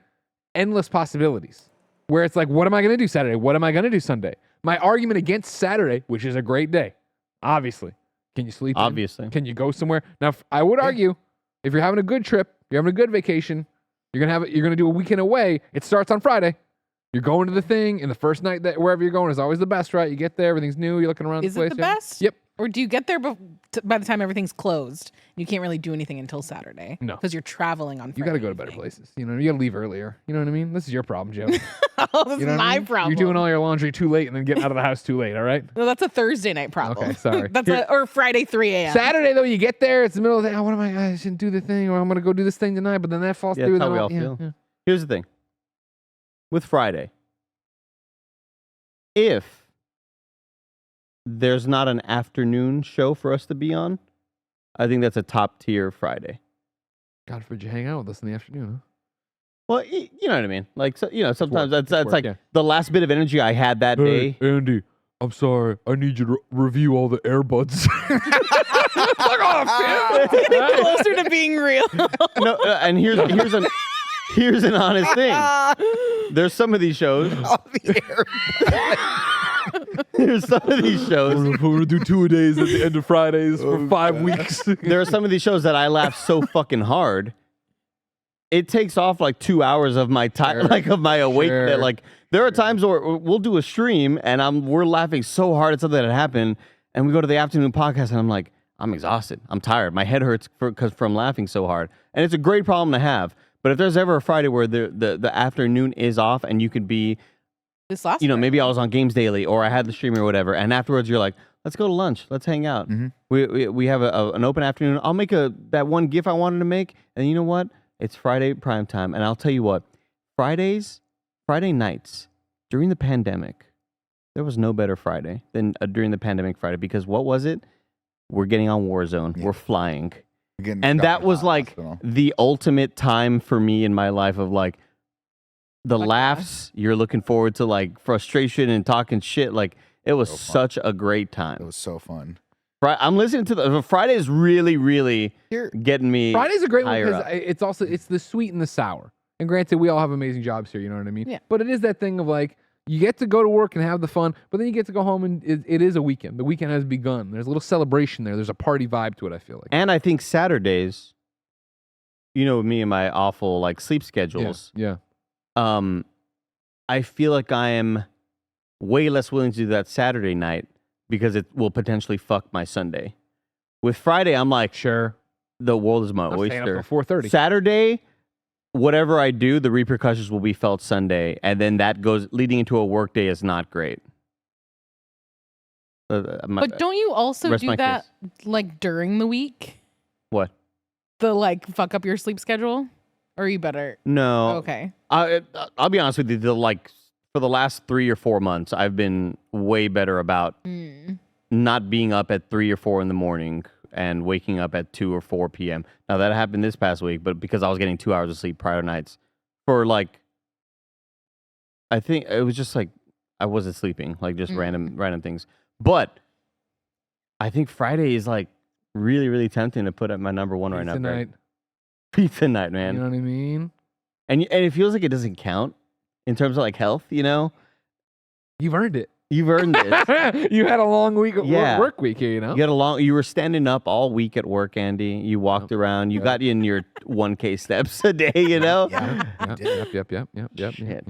endless possibilities. Where it's like, what am I gonna do Saturday? What am I gonna do Sunday? My argument against Saturday, which is a great day, obviously. Can you sleep in? Obviously. Can you go somewhere? Now, I would argue, if you're having a good trip, you're having a good vacation, you're gonna do a weekend away. It starts on Friday. You're going to the thing, and the first night that wherever you're going is always the best, right? You get there, everything's new. You're looking around Is the it place. the yeah. best? Yep. Or do you get there by the time everything's closed? You can't really do anything until Saturday. No. Because you're traveling on Friday. You got to go to better places. You know, you got to leave earlier. You know what I mean? This is your problem, Joe. Oh, this You know is what I my mean? problem. You're doing all your laundry too late and then getting out of the house too late, all right? No, that's a Thursday night problem. Okay, sorry. Or Friday 3 a.m. Saturday, though, you get there, it's the middle of the day. Oh, what am I shouldn't do the thing, or I'm going to go do this thing tonight, but then that falls Yeah, through. that's how then we I'll- all feel. yeah. Here's the thing. With Friday, if there's not an afternoon show for us to be on, I think that's a top tier Friday. God forbid you hang out with us in the afternoon, huh? Well, you know what I mean. Like, so, sometimes work. that's Work, like yeah. the last bit of energy I had that day. Andy, I'm sorry. I need you to review all the earbuds. Fuck off, It's getting closer to being real. No, and here's an honest thing. There's some of these shows. There's some of these shows. We're going to do 2 days at the end of Fridays for 5 weeks. There are some of these shows that I laugh so fucking hard. It takes off like 2 hours of my time, Sure. like of my awake. Sure. That like there are times where we'll do a stream and we're laughing so hard at something that happened, and we go to the afternoon podcast and I'm like, I'm exhausted. I'm tired. My head hurts from laughing so hard, and it's a great problem to have. But if there's ever a Friday where the afternoon is off and you could be, This last you know, Friday. maybe I was on Games Daily or I had the stream or whatever, and afterwards you're like, let's go to lunch, let's hang out. Mm-hmm. We have an open afternoon. I'll make that one GIF I wanted to make, and you know what? It's Friday prime time, and I'll tell you what, Friday nights during the pandemic, there was no better Friday than during the pandemic Friday, because what was it? We're getting on Warzone. Yeah. We're flying. Getting And stuck that in was the like hospital. the ultimate time for me in my life of like the Fuck yeah. laughs. You're looking forward to like frustration and talking shit. Like it was So fun. such a great It time. was so fun. I'm listening to the Friday is really, really Here- getting me. Friday's a great one higher because up. it's the sweet and the sour. And granted, we all have amazing jobs here, you know what I mean? Yeah. But it is that thing of like, you get to go to work and have the fun, but then you get to go home and it is a weekend. The weekend has begun. There's a little celebration there. There's a party vibe to it, I feel like. And I think Saturdays, you know, me and my awful like sleep schedules. Yeah. I feel like I am way less willing to do that Saturday night because it will potentially fuck my Sunday. With Friday, I'm like, Sure. the world is my I'm staying up oyster. till 4:30. Saturday, whatever I do, the repercussions will be felt Sunday, and then that goes leading into a work day is not great. But don't you also rest do my that like during the week? What? The like fuck up your sleep schedule? Or are you better? No. Okay. I'll be honest with you. For the last 3 or 4 months, I've been way better about not being up at 3 or 4 in the morning and waking up at 2 or 4 p.m. Now that happened this past week, but because I was getting 2 hours of sleep prior nights for like, I think it was just like I wasn't sleeping, like just random things. But I think Friday is like really, really tempting to put at my number one right now. Tonight. Pizza night, man. You know what I mean? And it feels like it doesn't count in terms of like health, you know? You've earned it. You've earned it. You had a long week Yeah. work week here, you know? You were standing up all week at work, Andy. You walked around. You got in your 1K steps a day, you know? Yep. Shit.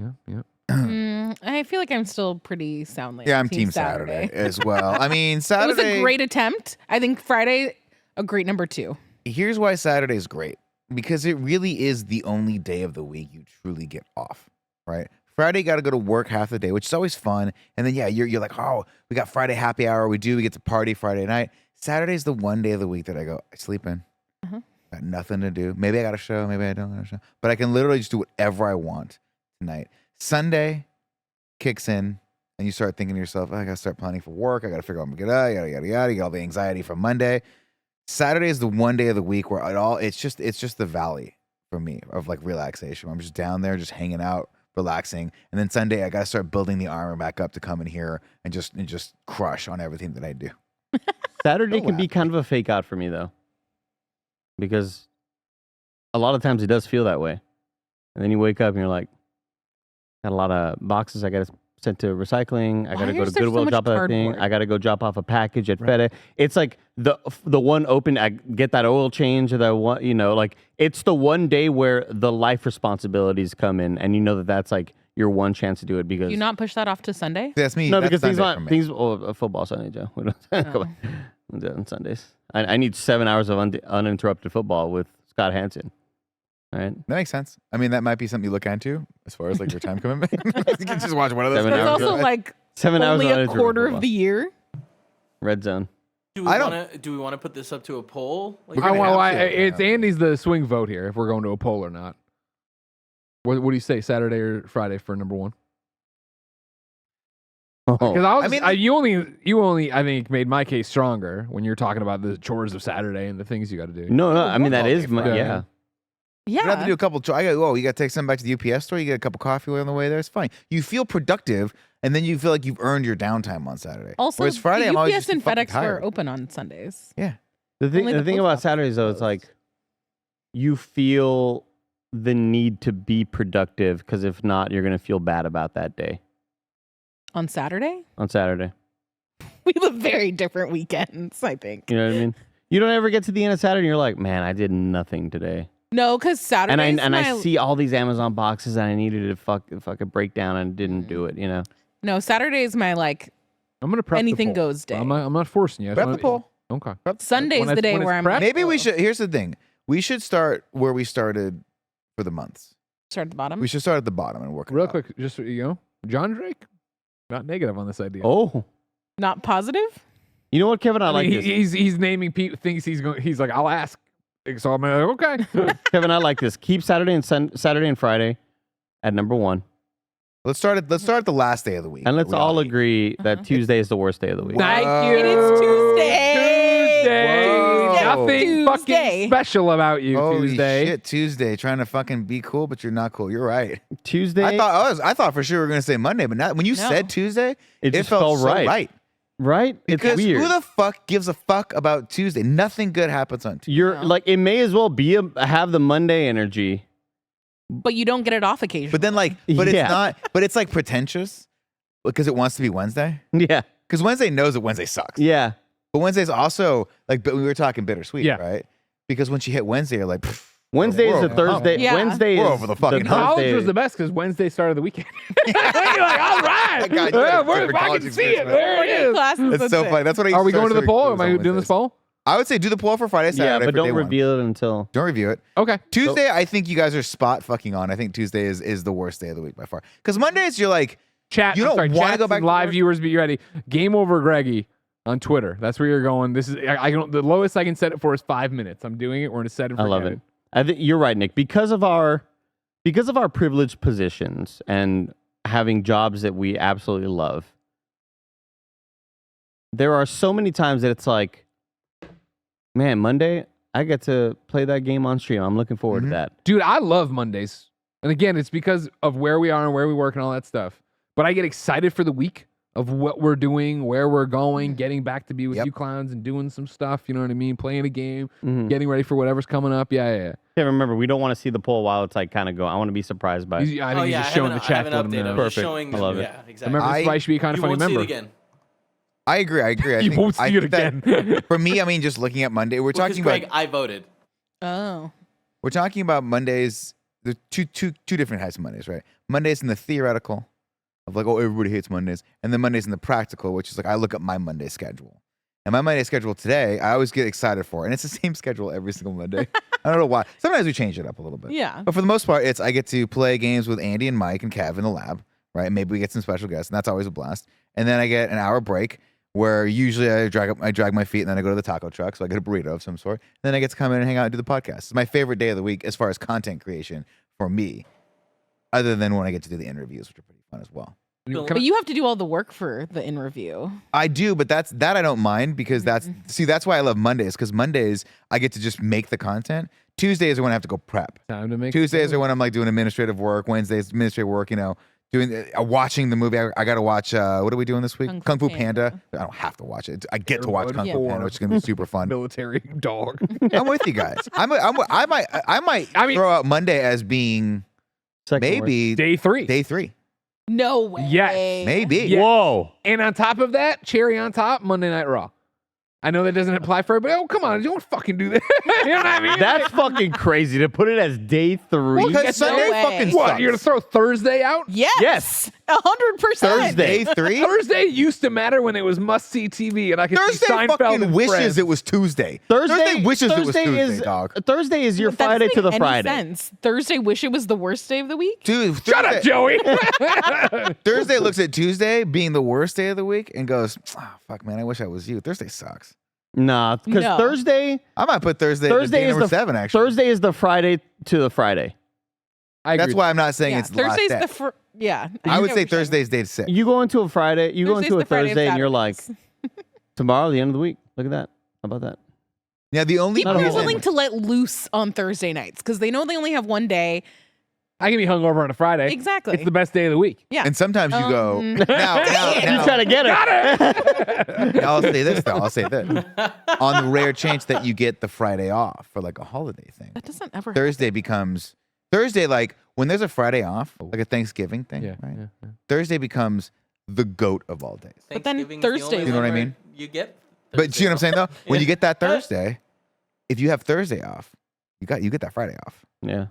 I feel like I'm still pretty soundly. Yeah, on I'm Team Saturday as well. I mean, It Saturday. was a great attempt. I think Friday, a great number 2. Here's why Saturday is great, because it really is the only day of the week you truly get off, right? Friday, you got to go to work half the day, which is always fun. And then, yeah, you're like, oh, we got Friday happy hour. We get to party Friday night. Saturday's the one day of the week that I go, I sleep in. Got nothing to do. Maybe I got a show. Maybe I don't got a show. But I can literally just do whatever I want tonight. Sunday kicks in, and you start thinking to yourself, I got to start planning for work. I got to figure out what I'm going to get, yada, yada, yada. You get all the anxiety from Monday. Saturday is the one day of the week where it's just the valley for me of like relaxation. I'm just down there, just hanging out, relaxing. And then Sunday, I got to start building the armor back up to come in here and just crush on everything that I do. Saturday Don't can be laugh. kind of a fake out for me, though. Because a lot of times it does feel that way. And then you wake up and you're like, got a lot of boxes I got to send to recycling. I got to go to is there so Goodwill, much drop that thing. cardboard? I got to go drop off a package at FedEx. It's like the one open, I get that oil change or that one, you know, like it's the one day where the life responsibilities come in, and you know that's like your one chance to do it because Do you not push that off to Sunday? That's me. no, That's because Sunday for me. football Sunday, Joe. We don't- Come on. on Sundays. I need 7 hours of uninterrupted football with Scott Hansen. All right. That makes sense. I mean, that might be something you look into as far as like your time commitment. You can just watch one of those. 7 It's hours. also like 7 hours only of a uninterrupted quarter football. of the year. Red zone. Do we want to put this up to a poll? Like, We're gonna have to. It's Andy's the swing vote here if we're going to a poll or not. What do you say, Saturday or Friday for number one? Because Oh, you only I think made my case stronger when you're talking about the chores of Saturday and the things you got to do. no. I mean, that Football is day my, Friday. yeah. You have to Yeah. do a couple. You got to take something back to the UPS store. You get a cup of coffee on the way there. It's fine. You feel productive, and then you feel like you've earned your downtime on Saturday. Also, Whereas Friday, the I'm always UPS just and fucking FedEx store tired. are open on Sundays. Yeah. The thing, Only the the thing post about office Saturdays though, it's like you feel the need to be productive because if not, you're gonna feel bad about that day On Saturday? on Saturday. We live very different weekends, I think. You know what I mean? You don't ever get to the end of Saturday and you're like, man, I did nothing today. No, because Saturday. And I see all these Amazon boxes and I needed to fucking break down and didn't do it. You know? No, Saturday is my like I'm gonna prep anything the poll. goes day. I'm not forcing you. I just Prep wanna- the poll. Okay. Sunday's when the it's- day when it's where I'm prepped? like, Maybe we whoa. should. Here's the thing. We should start where we started for the months. Start at the bottom. We should start at the bottom and work. it Real up. quick, just so you know, John Drake, not negative on this idea. Oh, Not positive? you know what, Kevin? I like mean, this. he's naming people things he's going. He's like, I'll ask. So I'm like, okay. Kevin, I like this. Keep Saturday and Friday at number one, Let's start at the last day of the week. and let's all Reality. agree that Tuesday is the worst day of the week. Thank Whoa. you. It is Tuesday. Tuesday. Whoa. Nothing Tuesday. fucking special about you, Holy Tuesday. shit, Tuesday, trying to fucking be cool, but you're not cool. You're right. Tuesday, I thought for sure we were gonna say Monday, but not when you No. said Tuesday, It just felt felt so right. right. right? Because it's weird. who the fuck gives a fuck about Tuesday? Nothing good happens on Tuesday. You're No. like, it may as well be have the Monday energy. But you don't get it off occasionally. But then Yeah. it's not. But it's like pretentious because it wants to be Wednesday. Yeah, Because Wednesday knows that Wednesday sucks. yeah. But Wednesday's also like. But we were talking bittersweet, Yeah. right? Because when she hit Wednesday, you're like, pff, Wednesday is we're the over the hump. Thursday. Yeah. Wednesday We're is over the fucking hump. College Thursday. was the best because Wednesday started the weekend. You're like, all right. I got you. Yeah, Different I college can see it. experience, There it is. Classes, It's that's so it. funny. That's what I. Used Are we to going to start the poll? Or quiz am I on doing this Wednesdays. poll? I would say do the poll for Friday, Saturday. Yeah, but for don't day one. reveal it until. Don't review it. Okay. Tuesday, I think you guys are spot fucking on. I think Tuesday is the worst day of the week by far. Because Mondays, you're like, Chat. You I'm don't sorry, wanna chats go back and to live work? viewers, be ready. Game over, Greggy on Twitter. That's where you're going. This is I don't. The lowest I can set it for is 5 minutes. I'm doing it. We're gonna set it. For I love Kevin. it. I think you're right, Nick. Because of our privileged positions and having jobs that we absolutely love, there are so many times that it's like, man, Monday I get to play that game on stream. I'm looking forward Mhm. to that. Dude, I love Mondays. And again, it's because of where we are and where we work and all that stuff. But I get excited for the week of what we're doing, where we're going, getting back to be with Yep. you clowns and doing some stuff. You know what I mean? Playing a game, Mhm. getting ready for whatever's coming up. Yeah. Yeah, remember, we don't want to see the poll while it's like kind of going. I want to be surprised by it. I think he's just showing the chat. I to let haven't them updated. know. I'm just Perfect. showing I love them. it. Yeah, exactly. Remember, this is why you should be a kind of you funny won't member. see it again. I agree. I You think, won't see I it think that again. for me, I mean, just looking at Monday, we're Well, 'cause talking Greg, about I voted. Oh. we're talking about Mondays. There's two different types of Mondays, right? Mondays in the theoretical of like, oh, everybody hates Mondays, and then Mondays in the practical, which is like I look at my Monday schedule. And my Monday schedule today, I always get excited for, and it's the same schedule every single Monday. I don't know why. Sometimes we change it up a little bit. Yeah. But for the most part, it's I get to play games with Andy and Mike and Kev in the lab, right? Maybe we get some special guests, and that's always a blast. And then I get an hour break where usually I drag my feet, and then I go to the taco truck, so I get a burrito of some sort. Then I get to come in and hang out and do the podcast. It's my favorite day of the week as far as content creation for me, other than when I get to do the interviews, which are pretty fun as well. But you have to do all the work for the in review. I do, but that I don't mind because that's why I love Mondays, because Mondays I get to just make the content. Tuesdays are when I have to go prep. Time to make Tuesdays are when I'm like doing administrative work. Wednesdays administrative work. Doing watching the movie. I got to watch. What are we doing this week? Kung Fu Fu Panda. I don't have to watch it. I get to watch Kung Fu Yeah. Panda, which is gonna be super fun. military dog. I'm with you guys. I might I mean- throw out Monday as being Second maybe Day 3. day 3. No way. Yes. Maybe. worst. Yeah. Whoa. And on top of that, cherry on top, Monday Night Raw. I know that doesn't apply for everybody. Oh, come on. You don't fucking do that. You know what I mean? That's fucking crazy to put it as day 3. Because get Sunday no way. fucking what? sucks. You're going to throw Thursday out? Yes. Yes. 100%. Thursday 3. Thursday used to matter when it was must-see TV, and I could see Thursday Seinfeld fucking and wishes Friends. it was Tuesday. Thursday wishes it was Tuesday, is, dog. Thursday is your That doesn't Friday to the make any Friday. sense. Thursday wish it was the worst day of the week. Dude, Shut up, Joey. Thursday looks at Tuesday being the worst day of the week and goes, oh, fuck, man, I wish I was you. Thursday sucks. Nah, because No. Thursday I might put Thursday is number the 7, actually. Thursday is the Friday to the Friday. I agree. That's why I'm not saying Yeah, it's the last Thursday's day. the yeah. I would get say what you're saying. Thursday's day 6. You go into a Friday, you go Thursday's into a the Friday of Thursday, and you're like, Saturdays. tomorrow, the end of the week. Look at that. How about that? Yeah, the only People Not a are whole willing lot. to let loose on Thursday nights because they know they only have one day. I can be hungover on a Friday. Exactly. It's the best day of the week. Yeah. And sometimes you go, now, You're trying to get it. I'll say this, though. I'll say this. On the rare chance that you get the Friday off for like a holiday thing, That doesn't ever Thursday becomes, like when there's a Friday off, like a Thanksgiving thing, Yeah. right? yeah. Thursday becomes the goat of all days. But then Thanksgiving's the only Thursday's- You know what I one where mean? You get. But see what I'm saying, though? When Yeah. you get that Thursday, if you have Thursday off, you get that Friday off. Yeah.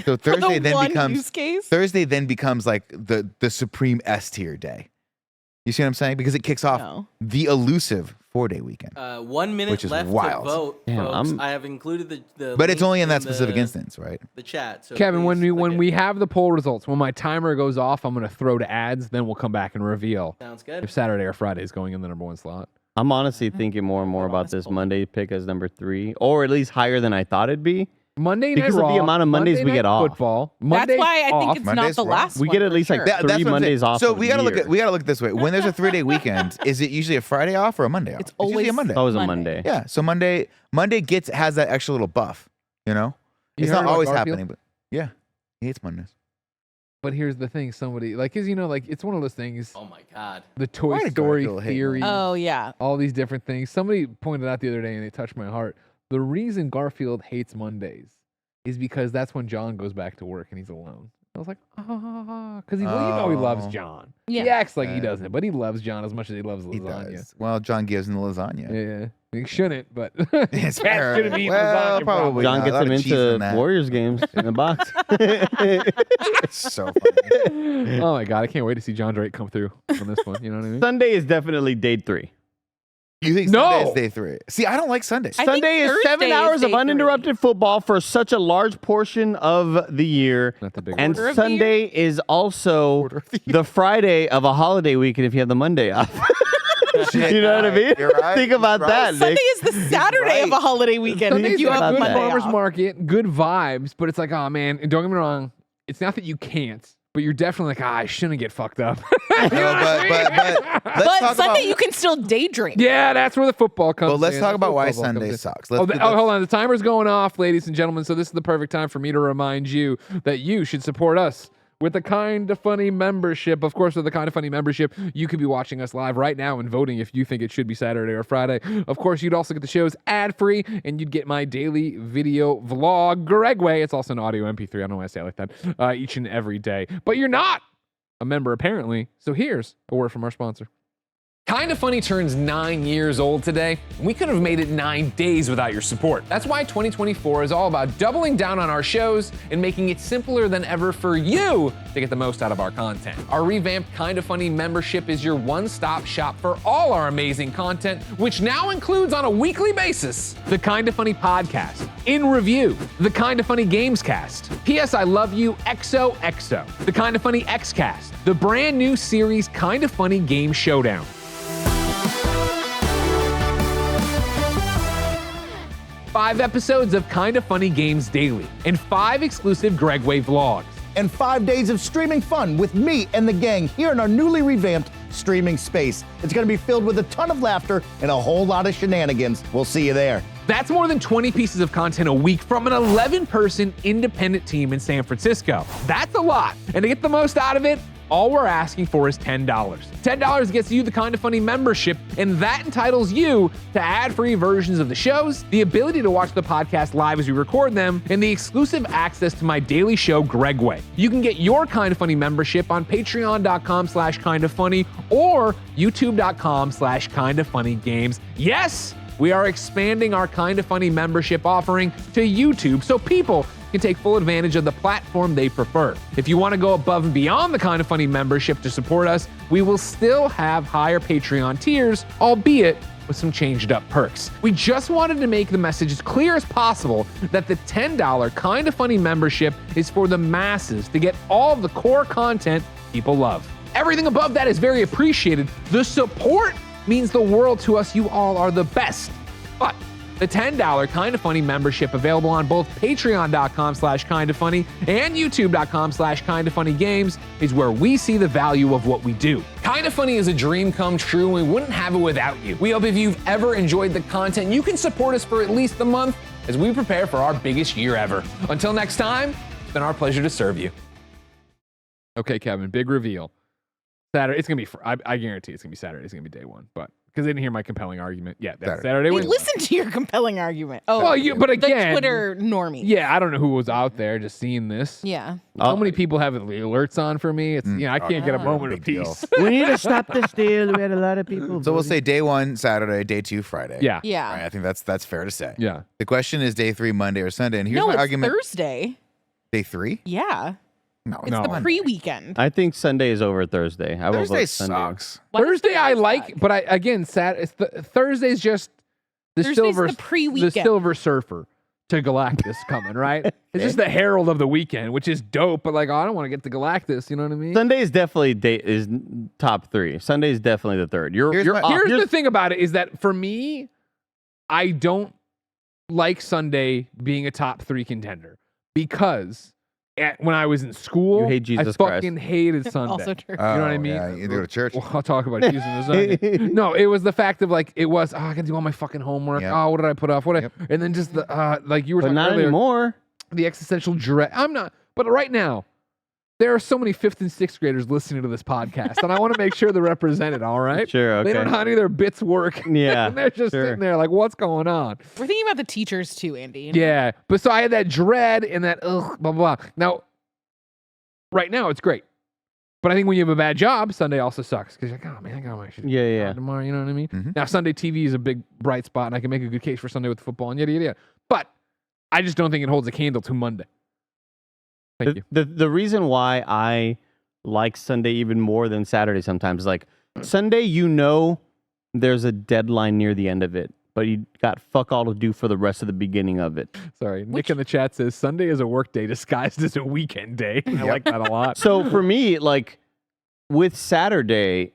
So For Thursday the then one becomes use case. Thursday then becomes like the supreme S tier day. You see what I'm saying? Because it kicks off No. the elusive 4-day weekend. 1 minute Which is left wild. to vote, Damn, folks. I'm- I have included the But it's link only in that the- specific instance, right? The chat. So Kevin, when please we click it. we have the poll results, when my timer goes off, I'm gonna throw to ads. Then we'll come back and reveal Sounds good. if Saturday or Friday is going in the number 1 slot. I'm honestly thinking more and more about this Monday pick as number 3, or at least higher than I thought it'd be. Monday night Because of the Raw, amount of Mondays Monday we get Night off. Football. That's Monday's why I think off. it's Monday's not the wrong. last We one. get at for least, like, sure. That's what I'm Mondays saying. off So of we the gotta look year. at it this way. When there's a 3-day weekend, is it usually a Friday off or a Monday off? It's usually always a Monday. That was a Monday. Monday. Yeah. So Monday has that extra little buff. You know, You it's heard not about always Garfield? happening, but yeah, he hates Mondays. But here's the thing: somebody like, cause it's one of those things. Oh my God. The Toy Why did Story Garfield hate theory, Oh yeah. all these different things. Somebody pointed out the other day, and it touched my heart. The reason Garfield hates Mondays is because that's when John goes back to work and he's alone. I was like, because he loves Oh. John. Yeah. He acts like he Yeah. doesn't, but he loves John as much as he loves He lasagna. does. Well, John gives him the lasagna. Yeah, he shouldn't, but It's Cat fair. shouldn't eat Well, lasagna. probably. John not. gets A lot him of cheese into in that. Warriors games in the box. It's so funny. Oh my god, I can't wait to see John Drake come through on this one. You know what I mean? Sunday is definitely day 3. You think No. Sunday is day 3? See, I don't like Sundays. I think Sunday is 7 Thursday is hours of day 3. uninterrupted football for such a large portion of the year. Not the big And Quarter of the Sunday is also Quarter of the the Friday of a holiday weekend if you have the Monday off. Shit, You know what I mean? You're right. Think about He's that, right. Sunday Nick. is the Saturday of a right. holiday weekend. Sundays If you are have good about Monday farmers off. market, good vibes, but it's like, oh man, and don't get me wrong, it's not that you can't, but you're definitely like, I shouldn't get fucked up. No, but let's But talk Sunday about. you can still daydream. Yeah, that's where the football comes. Well, let's in. talk That's about where why football comes Sunday in. sucks. Hold on. The timer's going off, ladies and gentlemen. So this is the perfect time for me to remind you that you should support us with the KindaFunny membership. Of course, with the KindaFunny membership, you could be watching us live right now and voting if you think it should be Saturday or Friday. Of course, you'd also get the shows ad-free, and you'd get my daily video vlog, Gregway. It's also an audio MP3. I don't know why I say it like that. Each and every day. But you're not a member, apparently. So here's a word from our sponsor. KindaFunny turns 9 years old today. We could have made it 9 days without your support. That's why 2024 is all about doubling down on our shows and making it simpler than ever for you to get the most out of our content. Our revamped KindaFunny membership is your one-stop shop for all our amazing content, which now includes on a weekly basis the KindaFunny podcast, In Review, the KindaFunny Gamescast, P.S. I Love You XOXO, the KindaFunny Xcast, the brand new series KindaFunny Game Showdown. 5 episodes of KindaFunny Games Daily, and 5 exclusive Gregway vlogs. And 5 days of streaming fun with me and the gang here in our newly revamped streaming space. It's going to be filled with a ton of laughter and a whole lot of shenanigans. We'll see you there. That's more than 20 pieces of content a week from an 11-person independent team in San Francisco. That's a lot. And to get the most out of it, all we're asking for is $10. $10 gets you the KindaFunny membership, and that entitles you to ad-free versions of the shows, the ability to watch the podcast live as we record them, and the exclusive access to my daily show, Gregway. You can get your KindaFunny membership on patreon.com/KindaFunny or youtube.com/KindaFunnyGames. Yes! We are expanding our KindaFunny membership offering to YouTube so people can take full advantage of the platform they prefer. If you want to go above and beyond the Kinda Funny membership to support us, we will still have higher Patreon tiers, albeit with some changed up perks. We just wanted to make the message as clear as possible that the $10 Kinda Funny membership is for the masses to get all the core content people love. Everything above that is very appreciated. The support means the world to us. You all are the best. But the $10 Kinda Funny membership available on both patreon.com/kindafunny and youtube.com/kindafunnygames is where we see the value of what we do. Kinda Funny is a dream come true, and we wouldn't have it without you. We hope if you've ever enjoyed the content, you can support us for at least a month as we prepare for our biggest year ever. Until next time, it's been our pleasure to serve you. Okay, Kevin, big reveal. Saturday, it's gonna be. I guarantee it's gonna be Saturday. It's gonna be day one, but because they didn't hear my compelling argument. Yeah, that's Saturday. Wait, listen to your compelling argument. Oh, well, but again, the Twitter normie. Yeah, I don't know who was out there just seeing this. Yeah. How many people have the alerts on for me? It's I can't get a moment of peace. We need to stop this deal. We had a lot of people. So we'll say day 1 Saturday, day 2 Friday. Yeah. Yeah. Right, I think that's fair to say. Yeah. The question is day 3 Monday or Sunday, and here's No, my it's argument. Thursday. Day 3? Yeah. No, It's the pre-weekend. I think Sunday is over Thursday. I will Thursday vote Sunday. sucks. Why does Thursday I Thursday like, suck? but Thursday's just the Thursday's silver the pre-weekend. the Silver Surfer to Galactus coming, right? It's just the herald of the weekend, which is dope, but like, I don't want to get to Galactus, you know what I mean? Sunday is definitely is top 3. Sunday is definitely the third. Here's Here's the thing about it is that for me, I don't like Sunday being a top 3 contender because when I was in school, You hate Jesus I fucking Christ. hated Sunday. Also true. You know what I mean? Yeah, you go to church. Well, I'll talk about Jesus in a second. No, it was the fact of like, I gotta do all my fucking homework. Yep. Oh, what did I put off? Yep. And then just the, like you were But talking not earlier, anymore. the existential dread. I'm not, but right now, there are so many 5th and 6th graders listening to this podcast, and I want to make sure they're represented, all right? Sure, They don't okay. know how any of their bits work. Yeah, and they're just sure. sitting there like, what's going on? We're thinking about the teachers too, Andy. you know? Yeah, but so I had that dread and that blah blah blah. Now, right now it's great, but I think when you have a bad job, Sunday also sucks because you're like, oh man, I got my shit Yeah. tomorrow. You know what I mean? Mhm. Now Sunday TV is a big bright spot, and I can make a good case for Sunday with football and yada yada yada. But I just don't think it holds a candle to Monday. Thank you. The reason why I like Sunday even more than Saturday sometimes is like Sunday, there's a deadline near the end of it, but you got fuck all to do for the rest of the beginning of it. Sorry, Nick in the chat says Sunday is a work day disguised as a weekend day. I like that a lot. So for me, like with Saturday,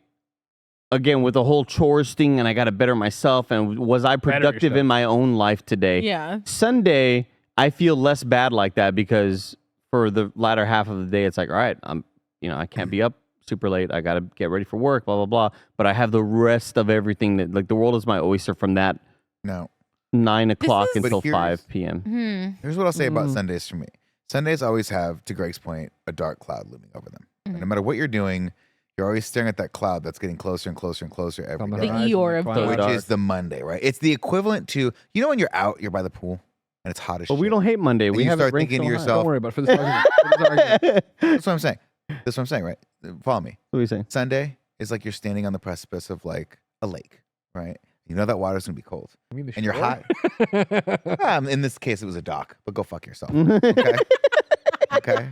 again, with the whole chores thing, and I got to better myself, and was I productive yourself. in my own life today? Yeah. Sunday, I feel less bad like that because for the latter half of the day, it's like, all right, I can't be up super late. I got to get ready for work, blah, blah, blah. But I have the rest of everything that, like, the world is my oyster from that No. 9 o'clock is- until But here's- 5 p.m. Here's what I'll say about Sundays for me. Sundays always have, to Greg's point, a dark cloud looming over them. And no matter what you're doing, you're always staring at that cloud that's getting closer and closer and closer every On the day. The horizon, Eeyore of twilight. Which dark. is the Monday, right? It's the equivalent to, when you're out, you're by the pool, and it's hot as But shit. we don't hate Monday. And We you have it start ranked thinking to so high. yourself- Don't worry about it for this argument. For this argument. That's what I'm saying. That's what I'm saying, right? Follow me. What are you saying? Sunday is like you're standing on the precipice of like a lake, right? You know that water's gonna be cold, You mean the and you're shore? hot. In this case, it was a dock, but go fuck yourself. Okay. Okay.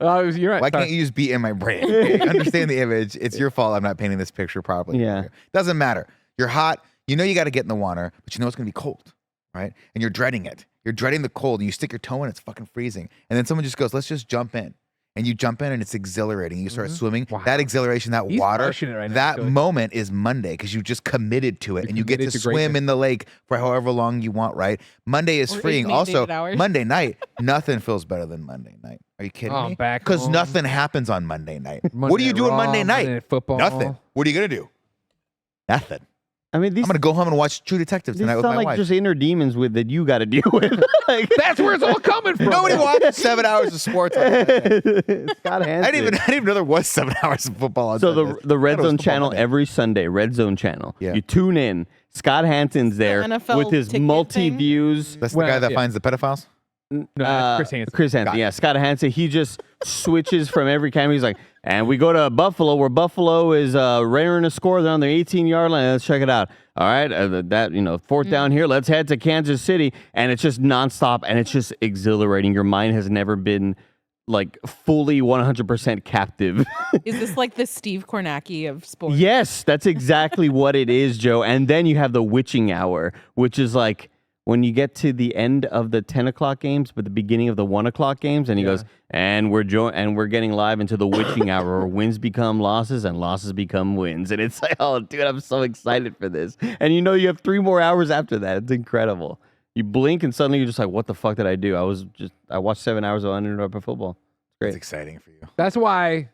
Oh, you're right. Why Sorry. can't you just be in my brain? Okay? Understand the image. It's your fault. I'm not painting this picture properly. Yeah. Doesn't matter. You're hot. You know you got to get in the water, but you know it's gonna be cold, right? And you're dreading it. You're dreading the cold, and you stick your toe in. It's fucking freezing. And then someone just goes, "Let's just jump in." And you jump in, and it's exhilarating. You start swimming. Wow. That exhilaration, that He's water, crushing it right now, that Philly. moment is Monday because you just committed to it, You're and you get to committed to swim greatness. in the lake for however long you want. Right? Monday is Or 8 freeing. mandated Also, hours. Monday night, nothing feels better than Monday night. Are you kidding Oh, me? back Because home. nothing happens on Monday night. what Monday do you Night do on Raw, Monday night? Monday Night Football. Nothing. What are you gonna do? Nothing. I mean, these I'm gonna go home and watch True Detective these tonight with sound my like wife. just inner demons that you got to deal with. Like, That's where it's all coming from. Nobody watches 7 hours of sports. On Sunday. Scott I didn't even know there was 7 hours of football on So Sundays. the Red I thought it was Zone football channel Monday. every Sunday, Red Zone channel. Yeah. You tune in. Scott Hansen's there NFL with his ticket multi thing? views. That's the Well, guy that yeah. finds the pedophiles. No, that's Chris Hansen. Chris Hansen, yeah. Scott Hansen, he just switches from every camera. He's like, and we go to Buffalo, where Buffalo is rearing a score. They're on their 18-yard line. Let's check it out. All right, fourth down here. Let's head to Kansas City. And it's just nonstop, and it's just exhilarating. Your mind has never been like fully 100% captive. Is this like the Steve Kornacki of sports? Yes, that's exactly what it is, Joe. And then you have the witching hour, which is like when you get to the end of the 10 o'clock games, but the beginning of the 1 o'clock games, and he goes, and we're getting live into the witching hour, where wins become losses and losses become wins. And it's like, oh, dude, I'm so excited for this. And you have 3 more hours after that. It's incredible. You blink and suddenly you're just like, what the fuck did I do? I watched 7 hours of uninterrupted football. It's great. It's exciting for you. That's why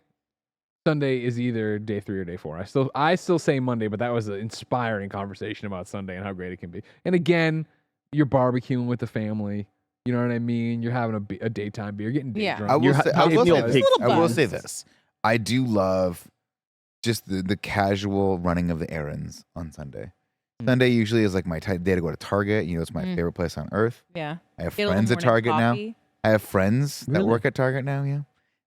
Sunday is either day 3 or day 4. I still say Monday, but that was an inspiring conversation about Sunday and how great it can be. And again, you're barbecuing with the family. You know what I mean? You're having a daytime beer, getting day drunk. I will say buns. this. I do love just the casual running of the errands on Sunday. Sunday usually is like my day to go to Target. It's my favorite place on earth. Yeah. I have Get a little friends at morning Target coffee. now. I have friends that Really? work at Target now, yeah.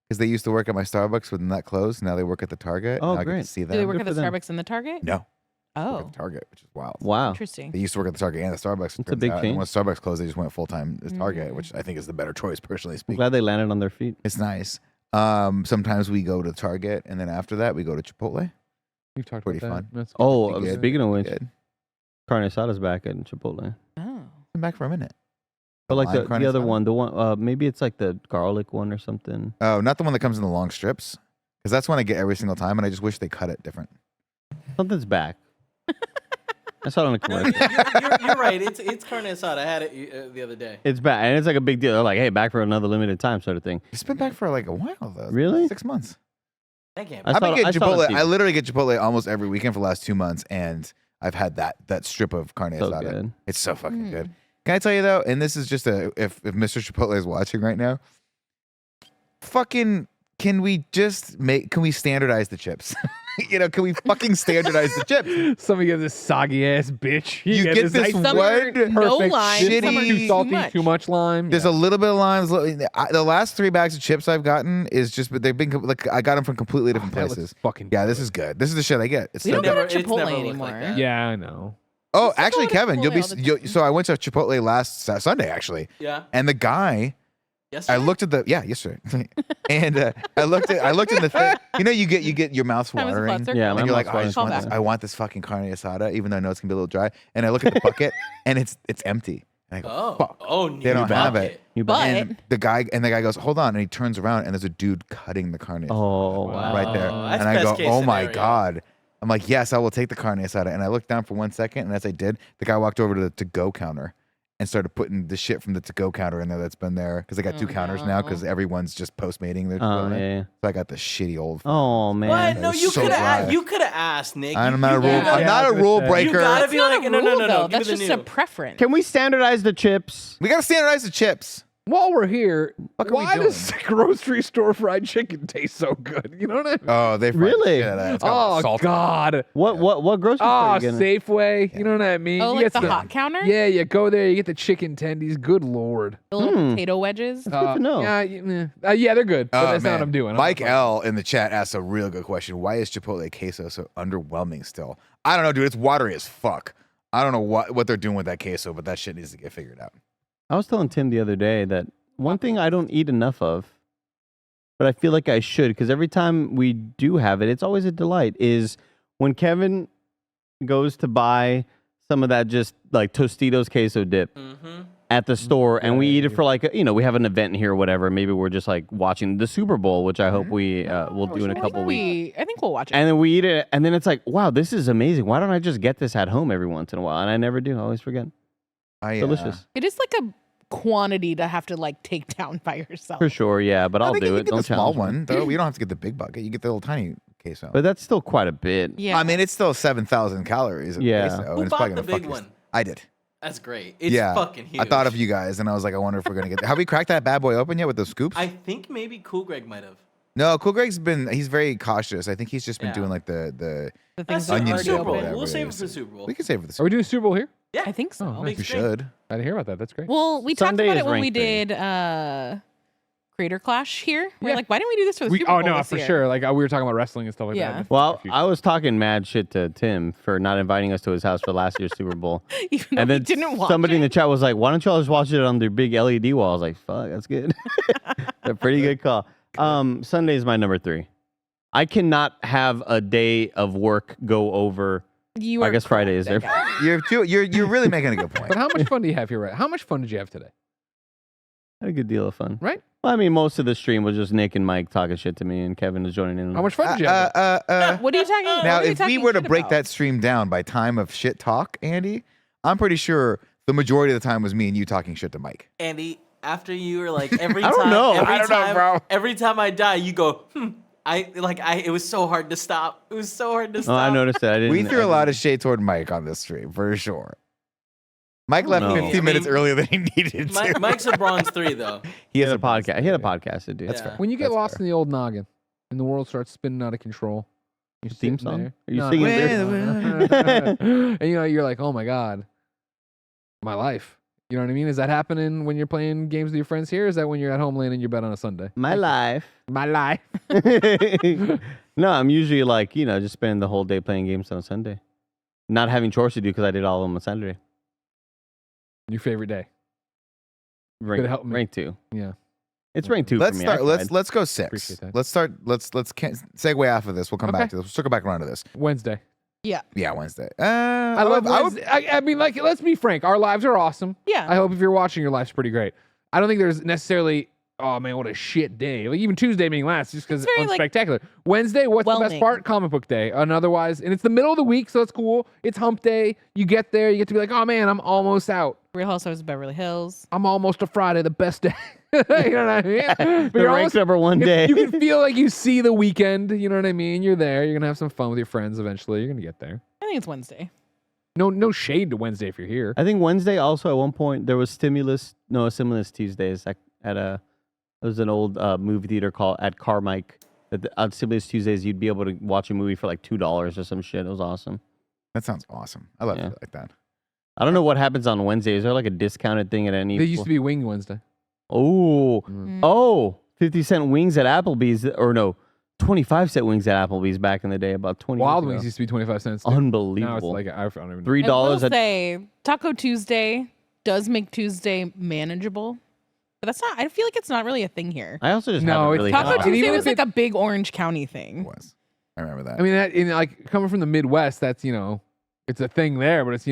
Because they used to work at my Starbucks when that closed. Now they work at the Target. Oh, now I get great. to see them. Do they work at the for them. Starbucks and the Target? No. They work Oh, at the Target, which is wild. Wow. interesting. They used to work at the Target and the Starbucks. That's a big And change. when Starbucks closed, they just went full time as Target, which I think is the better choice, personally I'm speaking. glad they landed on their feet. It's nice. Sometimes we go to Target, and then after that, we go to Chipotle. You've talked Pretty about that. fun. That's good. Oh, Pretty good. speaking of which, Good. Carne Asada's back at Chipotle. Oh. Been back for a minute. But like lime carne the other asada? one, maybe it's like the garlic one or something. Oh, not the one that comes in the long strips, because that's one I get every single time, and I just wish they cut it different. Something's back. I saw it on a No, commercial. you're right. It's Carne Asada. I had it the other day. It's back, and it's like a big deal. They're like, hey, back for another limited time sort of thing. It's been back for like a while though. Really? 6 months. That can't I be. I've been saw- getting I saw it on Chipotle. TV. I literally get Chipotle almost every weekend for the last 2 months, and I've had that strip of carne So asada. good. It's so fucking good. Can I tell you though? And this is just if Mr. Chipotle is watching right now, fucking can we standardize the chips? Can we fucking standardize the chips? Some of you have this soggy ass bitch. You get this Some are one no perfect lime, some are shitty- too salty, much. too much lime. There's a little bit of lime. The last 3 bags of chips I've gotten is just, but they've been like I got them from completely different That looks places. fucking Yeah, this is good. This is the shit I get. It's We so don't good. go Never- to it's Chipotle never looked anymore. like that. Yeah, I know. Oh, still actually, go to Kevin, Chipotle all the time. so I went to Chipotle last Sunday actually, Yeah. and the guy. Yes. I looked at yesterday, and I looked in the thing. You get your mouth's That was a watering, cluster. Yeah, and my you're like, mouth's oh, I just watering. want this. Callback. I want this fucking carne asada, even though I know it's gonna be a little dry. And I look at the bucket, and it's empty. And I go, Oh. fuck. Oh, They don't have bucket. it. You But- And the guy goes, hold on, and he turns around, and there's a dude cutting the carne asada Oh, wow. right there, That's and I best go, case oh my scenario. god. I'm like, yes, I will take the carne asada. And I looked down for 1 second, and as I did, the guy walked over to the to-go counter and started putting the shit from the to-go counter in there that's been there, because they got 2 counters now, because everyone's just postmating their Oh, Chipotle. yeah. So I got the shitty old. Oh, man. What? No, was you so could have. dry. You could have asked, Nick. I'm You- not a you rule. gotta- I'm not a rule You breaker. gotta That's be not like, a no, rule, no. though. Give That's me the just a new. preference. Can we standardize the chips? We gotta standardize the chips. While we're here, Fuck are we why does grocery store fried chicken taste so good? You know what I mean? Oh, they fried the Really? shit out of that. It's got Oh salt. God! What grocery store Oh, are you getting? Safeway. You know what I mean? Oh, You like get the some- hot counter? Yeah, you go there, you get the chicken tendies. Good lord. The little potato wedges. Good to know. Yeah, they're good. But Oh, that's not man. what I'm doing. Mike L in the chat asked a real good question. Why is Chipotle queso so underwhelming still? I don't know, dude. It's watery as fuck. I don't know what they're doing with that queso, but that shit needs to get figured out. I was telling Tim the other day that one thing I don't eat enough of, but I feel like I should, because every time we do have it, it's always a delight, is when Kevin goes to buy some of that just like Tostitos queso dip at the store, and we eat it for like, we have an event here or whatever. Maybe we're just like watching the Super Bowl, which I hope we will do in a couple weeks. I think we'll watch it. And then we eat it, and then it's like, wow, this is amazing. Why don't I just get this at home every once in a while? And I never do. I always forget. Delicious. It is like a quantity to have to like take down by yourself. For sure, yeah, but I'll think do you it. can get Don't the small challenge me. one though. You don't have to get the big bucket. You get the little tiny queso. But that's still quite a bit. Yeah. I mean, it's still 7,000 calories of Yeah. queso. Who and it's bought probably the gonna fuck big your- one? I did. That's great. It's Yeah. fucking huge. I thought of you guys, and I was like, I wonder if we're gonna get. Have we cracked that bad boy open yet with the scoops? I think maybe Cool Greg might have. No, Cool Greg's he's very cautious. I think he's just been Yeah. doing like the The That's things that Onion are Super soup already or Bowl. open. whatever We'll it save it is. for Super Bowl. We can save it for the Are Super we doing Super Bowl here? Yeah, I think so. Oh, big We screen. should. I didn't hear about that. That's great. Well, we Sunday talked about is it when we ranked third. did Creator Clash here. We're Yeah. like, why didn't we do this for the Super Bowl no, this for year? sure. Like we were talking about wrestling and stuff like Yeah. that. Well, I was talking mad shit to Tim for not inviting us to his house for last year's Super Bowl. Even though And we then didn't watch somebody it. in the chat was like, why don't y'all just watch it on their big LED wall? I was like, fuck, that's good. A pretty good call. Sunday is my number 3. I cannot have a day of work go over. You I are guess Friday is there. correct, You're really making a good point. But how much fun do you have here? Right? How much fun did you have today? Had a good deal of fun. Right? Well, I mean, most of the stream was just Nick and Mike talking shit to me, and Kevin was joining in. How much fun did you have? What are you talking about? Now, if we were to break that stream down by time of shit talk, Andy, I'm pretty sure the majority of the time was me and you talking shit to Mike. Andy, after you were like every I time, don't know. every I don't know, time, bro. every time I die, you go, it was so hard to stop. It was so hard to Oh, stop. I noticed that. I didn't. We threw a lot of shade toward Mike on this stream, for sure. Mike left know. 15 I minutes mean, earlier than he needed to. Mike's a bronze 3 though. He had a podcast. He had a podcast to do. That's fair. When you get That's lost fair. in the old noggin and the world starts spinning out of control, you're Theme sitting song? there. Are you No, singing no. And you're like, oh my god, my life. You know what I mean? Is that happening when you're playing games with your friends here? Or is that when you're at home laying in your bed on a Sunday? My life. My life. No, I'm usually like, just spending the whole day playing games on Sunday. Not having chores to do because I did all of them on Saturday. Your favorite day? Rank, help me. rank 2. Yeah. It's rank 2 Let's for me. start. I Let's tried. let's go 6. Appreciate that. Let's start. Let's segue off of this. We'll come Okay. back to this. We'll circle back around to this. Wednesday. Yeah. Yeah, Wednesday. I love Wednesday. I mean, like, let's be frank. Our lives are awesome. Yeah. I hope if you're watching, your life's pretty great. I don't think there's necessarily, oh man, what a shit day. Like, even Tuesday being last, just because It's it's very, like, unspectacular. Wednesday, what's the best whelming. part? Comic book day. And otherwise, and it's the middle of the week, so it's cool. It's hump day. You get there, you get to be like, oh man, I'm almost out. Real Housewives of Beverly Hills. I'm almost to Friday, the best day. You know what I mean? But The you're ranked almost- number 1 day. You can feel like you see the weekend. You know what I mean? You're there. You're gonna have some fun with your friends eventually. You're gonna get there. I think it's Wednesday. No shade to Wednesday if you're here. I think Wednesday also at one point there was Stimulus Tuesdays there was an old movie theater called at Carmike. On Stimulus Tuesdays you'd be able to watch a movie for like $2 or some shit. It was awesome. That sounds awesome. I love Yeah. it like that. I don't know what happens on Wednesday. Is there like a discounted thing at any? They used to be Wing Wednesday. Oh, Mm. oh, 50-cent wings at Applebee's, or no, 25-cent wings at Applebee's back in the day, about 20 Wild years Wings ago. used to be 25 cents. too. Unbelievable. Now it's like I don't even know. $3 I will at say Taco Tuesday does make Tuesday manageable. But that's not, I feel like it's not really a thing here. I also just No, haven't it's really Taco had not. it. And Tuesday even was if like a big Orange County thing. It was. I remember that. I mean, that in like coming from the Midwest, that's it's a thing there, but it's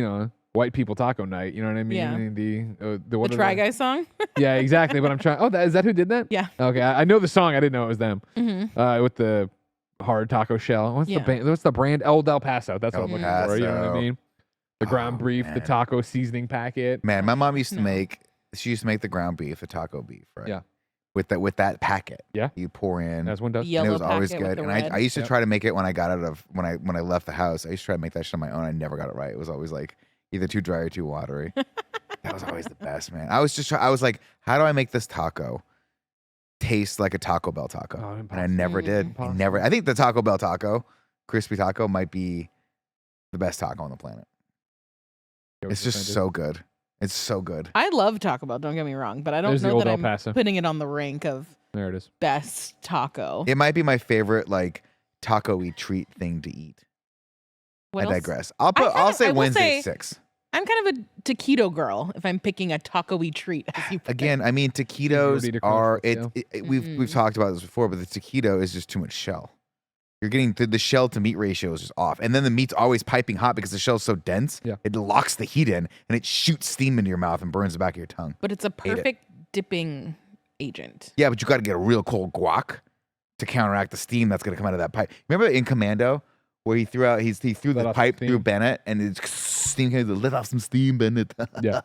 white people taco night. You know what I mean? Yeah. And the The what are Try Guy song. Yeah, exactly. But I'm trying. Oh, is that who did that? Yeah. Okay, I know the song. I didn't know it was them. Mm-hmm. With the hard taco shell. What's Yeah. the band? What's the brand? El Paso. That's what El I'm looking for. You know what I Paso. mean? The ground Oh, beef, the man. taco seasoning packet. Man, my mom used to No. make. She used to make the ground beef, the taco beef, right? Yeah. With that packet. Yeah. You pour in. As one does. Yellow and it was always packet with good. the And red. I used to Yep. try to make it when I got out of when I left the house. I used to try to make that shit on my own. I never got it right. It was always like either too dry or too watery. That was always the best, man. I was like, how do I make this taco taste like a Taco Bell taco? Oh, And I never did. Impossible. I think the Taco Bell taco, crispy taco, might be the best taco on the planet. It's just so good. It's so good. I love Taco Bell, don't get me wrong, but I don't There's the know old that El I'm Paso. putting it on the rank of There it is. best taco. It might be my favorite like taco-y treat thing to eat. What I else? digress. I I'll say will Wednesday say- 6. I'm kind of a taquito girl if I'm picking a taco-y treat, as you put it. Again, I mean taquitos Gordita are crunch, we've talked about this before, but the taquito is just too much shell. You're getting the shell to meat ratio is just off, and then the meat's always piping hot because the shell's so dense. Yeah. It locks the heat in, and it shoots steam into your mouth and burns the back of your tongue. But it's a Hate it. perfect dipping agent. Yeah, but you got to get a real cold guac to counteract the steam that's going to come out of that pipe. Remember in Commando where he threw Let the off some pipe steam. through Bennett and it's steam came to let off some steam, Bennett. Yeah.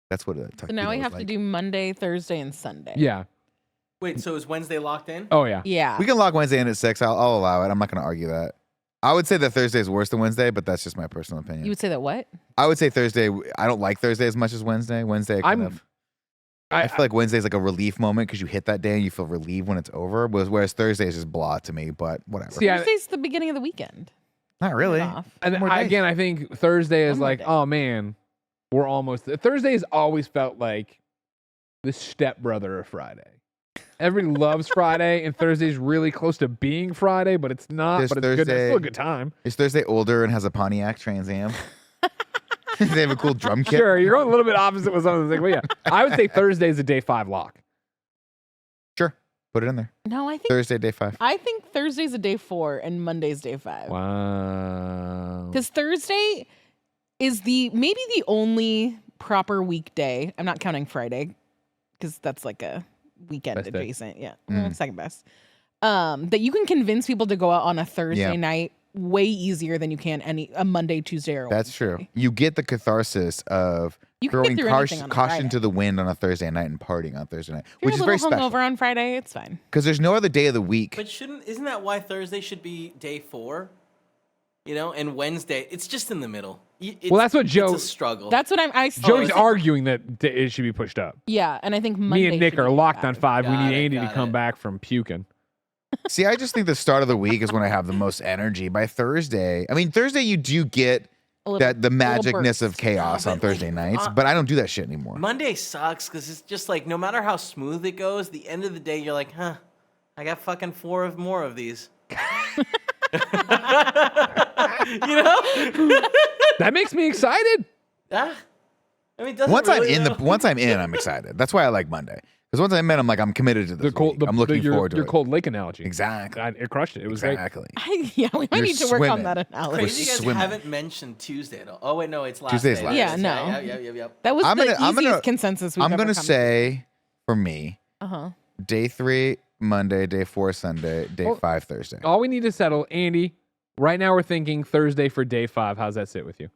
That's what a So now we taquito is have to like. do Monday, Thursday, and Sunday. Yeah. Wait, so is Wednesday locked in? Oh yeah. Yeah. We can lock Wednesday in at 6. I'll allow it. I'm not going to argue that. I would say that Thursday is worse than Wednesday, but that's just my personal opinion. You would say that what? I would say Thursday. I don't like Thursday as much as Wednesday. Wednesday, I kind I'm- of. I feel like Wednesday's like a relief moment because you hit that day and you feel relieved when it's over. Whereas Thursday is just blah to me, but whatever. See, Thursday's the beginning of the weekend. Not really. Off. and more days. again, I think Thursday is One more like, day. oh man, we're almost. Thursday has always felt like the stepbrother of Friday. Everybody loves Friday, and Thursday's really close to being Friday, but it's not. This But it's good. It's Thursday- still a good time. Is Thursday older and has a Pontiac Trans Am? They have a cool drum kit. Sure, you're going a little bit opposite with some of the things, but yeah, I would say Thursday is a day 5 lock. Sure. Put it in there. No, I think Thursday, day 5. I think Thursday's a day 4 and Monday's day 5. Wow. Because Thursday is maybe the only proper weekday. I'm not counting Friday because that's like a weekend Best day. adjacent. Yeah, second best. That you can convince people to go out on a Thursday night way easier than you can a Monday, Tuesday, or That's Wednesday. true. You get the catharsis of You can get throwing through anything on a caution Friday. to the wind on a Thursday night and partying on Thursday night, If you're which is a very little special. hungover on Friday, it's fine. Because there's no other day of the week. But isn't that why Thursday should be day 4? You know, and Wednesday, it's just in the middle. Well, that's what Joe- It's a struggle. That's what I Joey's it's- arguing that it should be pushed up. Yeah, and I think Monday Me and Nick should are be locked on 5. 5. We Got need it, Andy to got come it. back from puking. See, I just think the start of the week is when I have the most energy. By Thursday, I mean Thursday, you do get A little- that the a little magicness of burst. chaos No, on but, like, Thursday nights, but I don't do that shit anymore. Monday sucks because it's just like no matter how smooth it goes, the end of the day, you're like, huh, I got fucking 4 more of these. You know? That makes me excited. Ah, I mean, doesn't Once really, I'm in though. once I'm in, I'm excited. That's why I like Monday. Because once I'm in, I'm like I'm committed to this. Week. I'm looking forward to your it. Cold Lake analogy. Exactly. It crushed it. It was great. Exactly. Yeah, we might You're need to work on swimming. that analogy. Crazy you guys swimming. haven't mentioned Tuesday at all. Oh wait, no, it's last Tuesday's day. last. Yeah, no. Yep. That was I'm the gonna- I'm easiest gonna- consensus we've I'm ever gonna come say for me, to. day 3 Monday, day 4 Sunday, day Well- 5 Thursday. All we need to settle, Andy. Right now, we're thinking Thursday for day 5. How's that sit with you?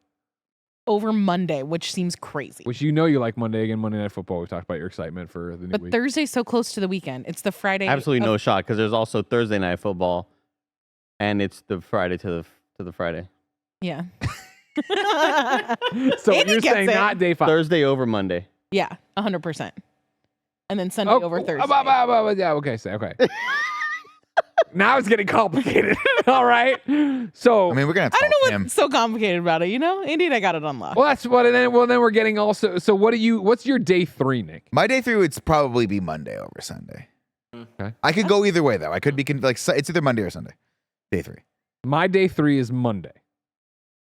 Over Monday, which seems crazy. Which you know you like Monday again. Monday Night Football. We talked about your excitement for the new But week. Thursday's so close to the weekend. It's the Friday. Absolutely of- no shot because there's also Thursday night football, and it's the Friday to the Friday. Yeah. So Andy you're gets saying it. not day 5. Thursday over Monday. Yeah, 100%. And then Sunday over Thursday. Yeah. Okay. Say okay. Now it's getting complicated. All right. So I mean, we're gonna I talk don't know him. what's so complicated about it, you know? Andy and I got it unlocked. well, that's what. And then we're getting also. So what's your day 3, Nick? My day 3 would probably be Monday over Sunday. Okay. I could go either way though. I could be it's either Monday or Sunday. Day 3. My day 3 is Monday.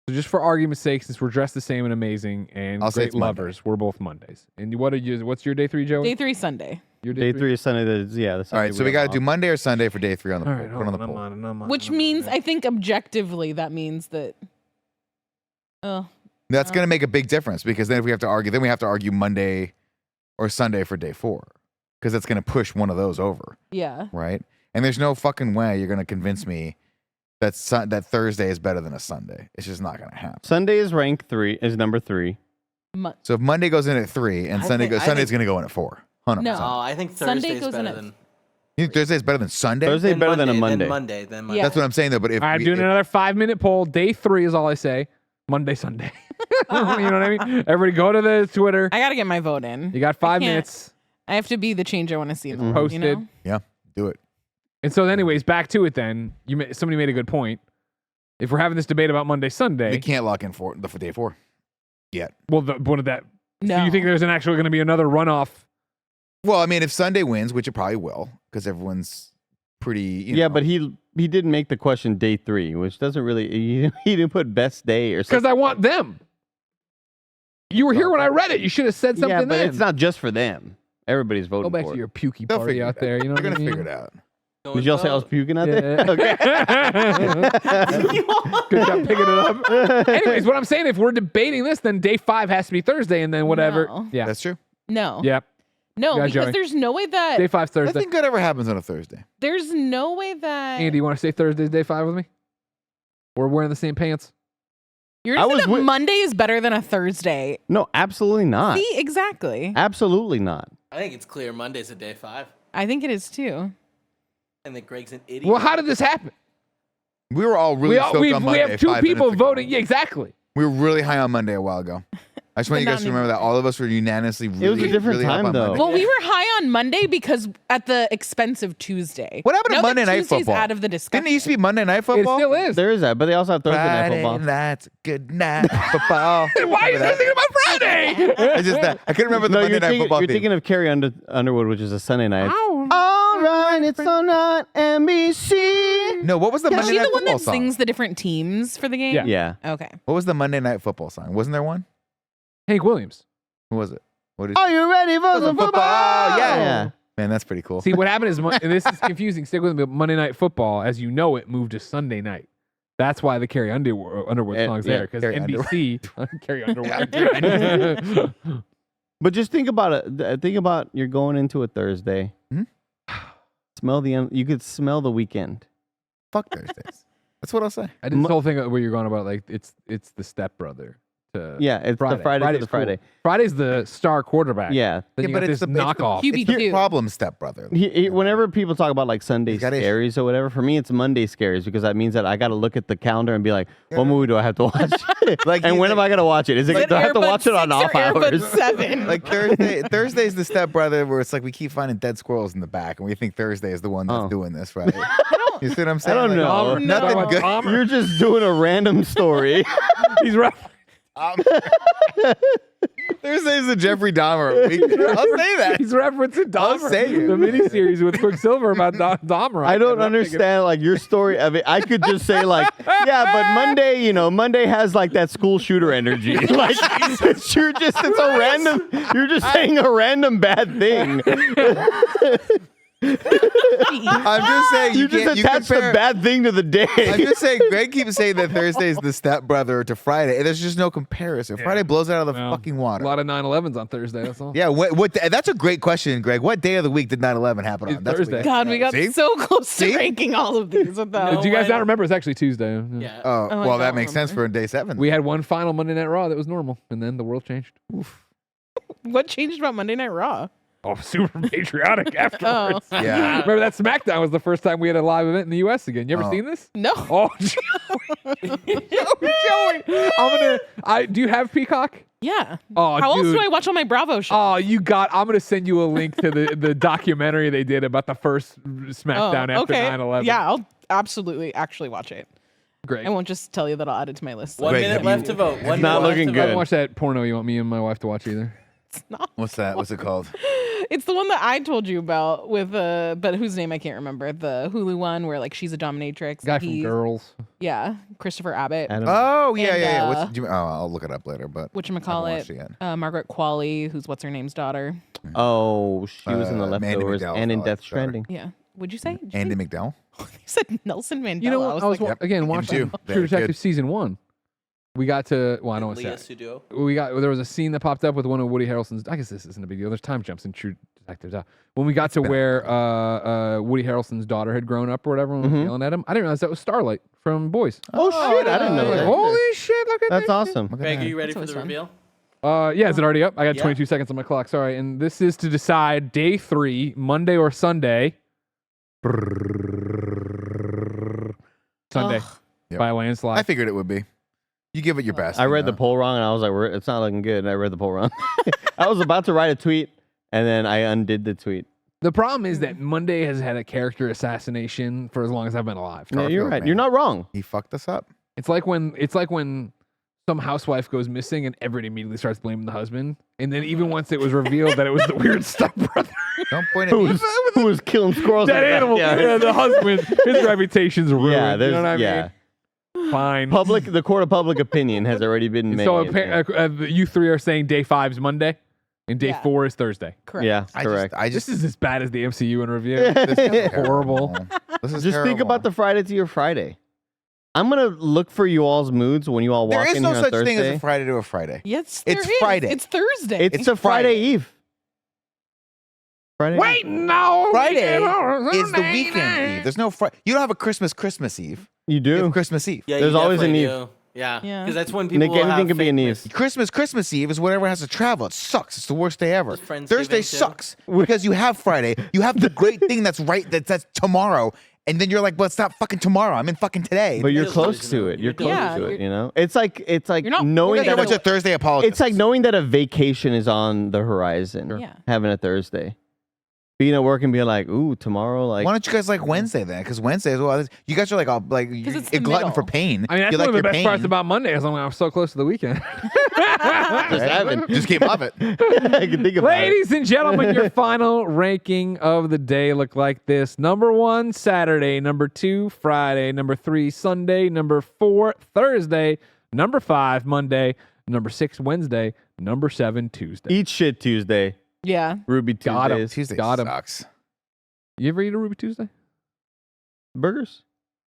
So just for argument's sake, since we're dressed the same and amazing and I'll say great it's Monday. lovers, we're both Mondays. And what's your day 3, Joey? Day 3 Sunday. Your Day 3 is Sunday. The All Sunday right, so we got to do off. Monday or Sunday for day 3 on the All poll. right. Put on the I'm poll. on. Which means, I think objectively, that means that. That's going to make a big difference because then if we have to argue Monday or Sunday for day 4 because that's going to push one of those over, Yeah. right? And there's no fucking way you're going to convince me that that Thursday is better than a Sunday. It's just not going to happen. Sunday is number 3. So if Monday goes in at 3 and I Sunday's think- going to go in at 4. 100%. No. Oh, I think Sunday Thursday's goes in better at- than You think Thursday's better than Sunday? Thursday better than a Monday. Than Monday. Yeah. That's what I'm saying though. But if All right, we- doing if- another 5-minute poll. Day 3 is all I say. Monday, Sunday. You know what I mean? Everybody go to the Twitter. I got to get my vote in. You got 5 can't- minutes. I have to be the change I want to see. in the world, Posted. You know? yeah, do it. And so, anyways, back to it. Then somebody made a good point. If we're having this debate about Monday, We Sunday, can't lock in for day 4 yet. well, what of that? No. So you think there's actually going to be another runoff? Well, I mean, if Sunday wins, which it probably will, because everyone's pretty. You Yeah, know. but he didn't make the question day 3, which doesn't really. He didn't put best day or Because something. I want them. You were here when I read it. You should have said something Yeah, but then. it's not just for them. Everybody's voting Go back for to it. your pukey They'll party figure out it there. You know they're what I gonna mean? figure it out. Did y'all say I was puking out there? Yeah. Good job picking it up. Anyways, what I'm saying, if we're debating this, then day 5 has to be Thursday, and then whatever. No. Yeah. That's true. No. Yep. No, Yeah, because Joey. there's no way that. Day 5's Thursday. Nothing good ever happens on a Thursday. There's no way that. Andy, you want to say Thursday's day 5 with me? We're wearing the same pants. You're I saying was that wi- Monday is better than a Thursday. No, absolutely not. See, exactly. Absolutely not. I think it's clear Monday's a day 5. I think it is too. And that Greg's an idiot. Well, how did this happen? We were all really stoked on Monday. we have 2 5 people minutes ago. voting. Yeah, exactly. We were really high on Monday a while ago. I just want you guys to remember that all of us were unanimously really, It was a different really up time, on though. Monday. Well, we were high on Monday because at the expense of Tuesday. What happened to Now that Monday Night Tuesday's Football? out of the discussion. Didn't it used to be Monday Night It Football? still is. There is that, but they also have Thursday night Friday football. nights, good night football. Why are you thinking about Friday? It's just that I couldn't remember the No, Monday you're, Night Football you're theme. thinking of Carrie Underwood, which is a Sunday night. Ow. All right, it's on NBC. No, what was the Is Monday she Night the one Football that song? sings the different teams for the game? Yeah. Yeah. Okay. What was the Monday Night Football song? Wasn't there one? Hank Williams. Who was it? What did Are you ready for the some football? football? Yeah. Man, that's pretty cool. See, what happened is, and this is confusing. Stick with me. But Monday Night Football, as you know, it moved to Sunday night. That's why the Carrie Underwood song's yeah, there, because Carrie NBC Carrie Underwood. But just think about it. Think about you're going into a Thursday. Hmm? You could smell the weekend. Fuck Thursdays. That's what I'll say. I did this whole thing where you're going about like it's the stepbrother to Yeah, it's Friday. the Friday to Friday's the cool. Friday. Friday's the star quarterback. Yeah. Then Yeah, you but got it's this the- it's the- knockoff. QB2. It's your problem, stepbrother. Whenever people talk about like Sunday Got it. scaries or whatever, for me it's Monday scaries because that means that I got to look at the calendar and be like, what movie do I have to watch? Like, and he's when am I going to watch it? Is it? Is it Do I have to Airbud watch it on 6 off or Airbud hours? 7? Like Thursday's the stepbrother where it's like we keep finding dead squirrels in the back, and we think Thursday is the one that's Oh. doing this, right? You see what I'm I saying? don't Like, know. Nothing No. good. You're just doing a random story. He's right. Thursday's the Jeffrey Dahmer week. I'll say that. He's referencing I'll Dahmer, say it. the miniseries with Quicksilver about Dahmer. I don't understand like your story of it. I could just say like, yeah, but Monday, Monday has like that school shooter energy. Like it's a random. You're just saying a random bad thing. I'm just saying You can't- just attach the compare- bad thing to the day. I'm just saying, Greg keeps saying that Thursday is the stepbrother to Friday. There's just no comparison. Friday blows it out of the Well, fucking A water. lot of 9/11s on Thursday. That's all. Yeah, that's a great question, Greg. What day of the week did 9/11 happen on? It's That's what we Thursday. God, we got See? so close See? to ranking all of these without. No. Did you guys I not don't- remember? It's actually Tuesday. Yeah. Oh, Oh, I well, that don't makes sense for day 7. We had one final Monday Night Raw that was normal, and then the world changed. What changed about Monday Night Raw? Oh, super patriotic afterwards. Yeah. Remember that SmackDown was the first time we had a live event in the U.S. again. You ever Oh. seen this? No. Oh, Joey. Do you have Peacock? Yeah. Oh, How else dude. do I watch all my Bravo shows? I'm gonna send you a link to the documentary they did about the first SmackDown after 9/11. Yeah, I'll absolutely actually watch it. Great. I won't just tell you that I'll add it to my list. 1 Greg, minute have left you- to vote. One not minute looking left to I good. haven't watched that porno you want me and my wife to watch either. It's not. What's that? What's it called? It's the one that I told you about with but whose name I can't remember. The Hulu one where like she's a dominatrix. Guy from Girls. Yeah, Christopher Abbott. Adam, Oh, yeah, And, yeah, yeah. uh, I'll look it up later, but I haven't watched it yet. Whatchamacallit, Margaret Qualley, who's what's her name's daughter. oh, she was in the Mandy leftovers McDowell's and in daughter. Death Stranding. Yeah. What'd you say? Did you Andy say- McDowell? You said Nelson Mandela. You know what? I was like, again him watching too. True Very Detective good. season 1. We got to I don't want Leah to say. Studio. There was a scene that popped up with one of Woody Harrelson's. I guess this isn't a big deal. There's time jumps in True Detectives. When we got to where Woody Harrelson's daughter had grown up or whatever, and was yelling at him, I didn't realize that was Starlight from Boys. Oh, shit! I didn't know Like, that. holy shit! Look at That's this. awesome. Greg, are you ready for always the fun. reveal? Yeah, is it already up? I got Yeah. 22 seconds on my clock. Sorry. And this is to decide day 3, Monday or Sunday. Sunday Ugh. Yep. by a landslide. I figured it would be. You give it your best. I you read the know? poll wrong and I was like, it's not looking good. And I read the poll wrong. I was about to write a tweet and then I undid the tweet. The problem is that Monday has had a character assassination for as long as I've been alive. Yeah, you're Garfield, right. man. You're not wrong. He fucked us up. It's like when some housewife goes missing and everybody immediately starts blaming the husband. And then even once it was revealed that it was the weird stepbrother, Don't point at me. Who was killing squirrels? that in the animal, backyard. the husband, his reputation's ruined. Yeah, you there's know what I yeah. mean? Fine. The court of public opinion has already been made. So you 3 are saying day 5 is Monday, and day Yeah. 4 is Thursday. Correct. yeah, I correct. just This is as bad as the MCU in review. this is Horrible. terrible. This is Just think terrible. about the Friday to your Friday. I'm gonna look for you all's moods when you all walk There is in no here on such Thursday. thing as a Friday to a Friday. Yes, It's there is. Friday. It's Thursday. It's a Friday Friday. Eve. Friday. Wait, no. Friday weekend, is the weekend Eve. There's no You don't have a Christmas Eve. You You have do. Christmas Eve. Yeah, There's you always an definitely Eve. do. Yeah, Yeah. because that's when people Nick, will anything have can be an fake Eve. Christmas Eve is whatever has to travel. It sucks. It's the worst day ever. Does Friendsgiving Thursday too? sucks because you have Friday. You have the great thing that's right. That's tomorrow, And then you're like, well, it's not fucking tomorrow. I'm in fucking today. But you're It is close seasonal. to it. You're close Yeah, to it. you're- You know, it's like You're not- knowing You're that a bunch of Thursday apologists. it's like knowing that a vacation is on the horizon. Yeah. Having a Thursday, being at work and being like, ooh, tomorrow, like Why don't you guys like Wednesday then? Because Wednesday is well, you guys are like all like it's you're the glutton for middle. pain. I mean, that's you one like of the your best pain. parts about Monday is I'm so close to the weekend. just having. Just keep off it. I can think about it. Ladies and gentlemen, your final ranking of the day looked like this. Number 1, Saturday. Number 2, Friday. Number 3, Sunday. Number 4, Thursday. Number 5, Monday. Number 6, Wednesday. Number 7, Tuesday. Eat shit Tuesday. Yeah. Ruby Got 'em. Tuesdays. Tuesday Got 'em. sucks. You ever eat a Ruby Tuesday? Burgers.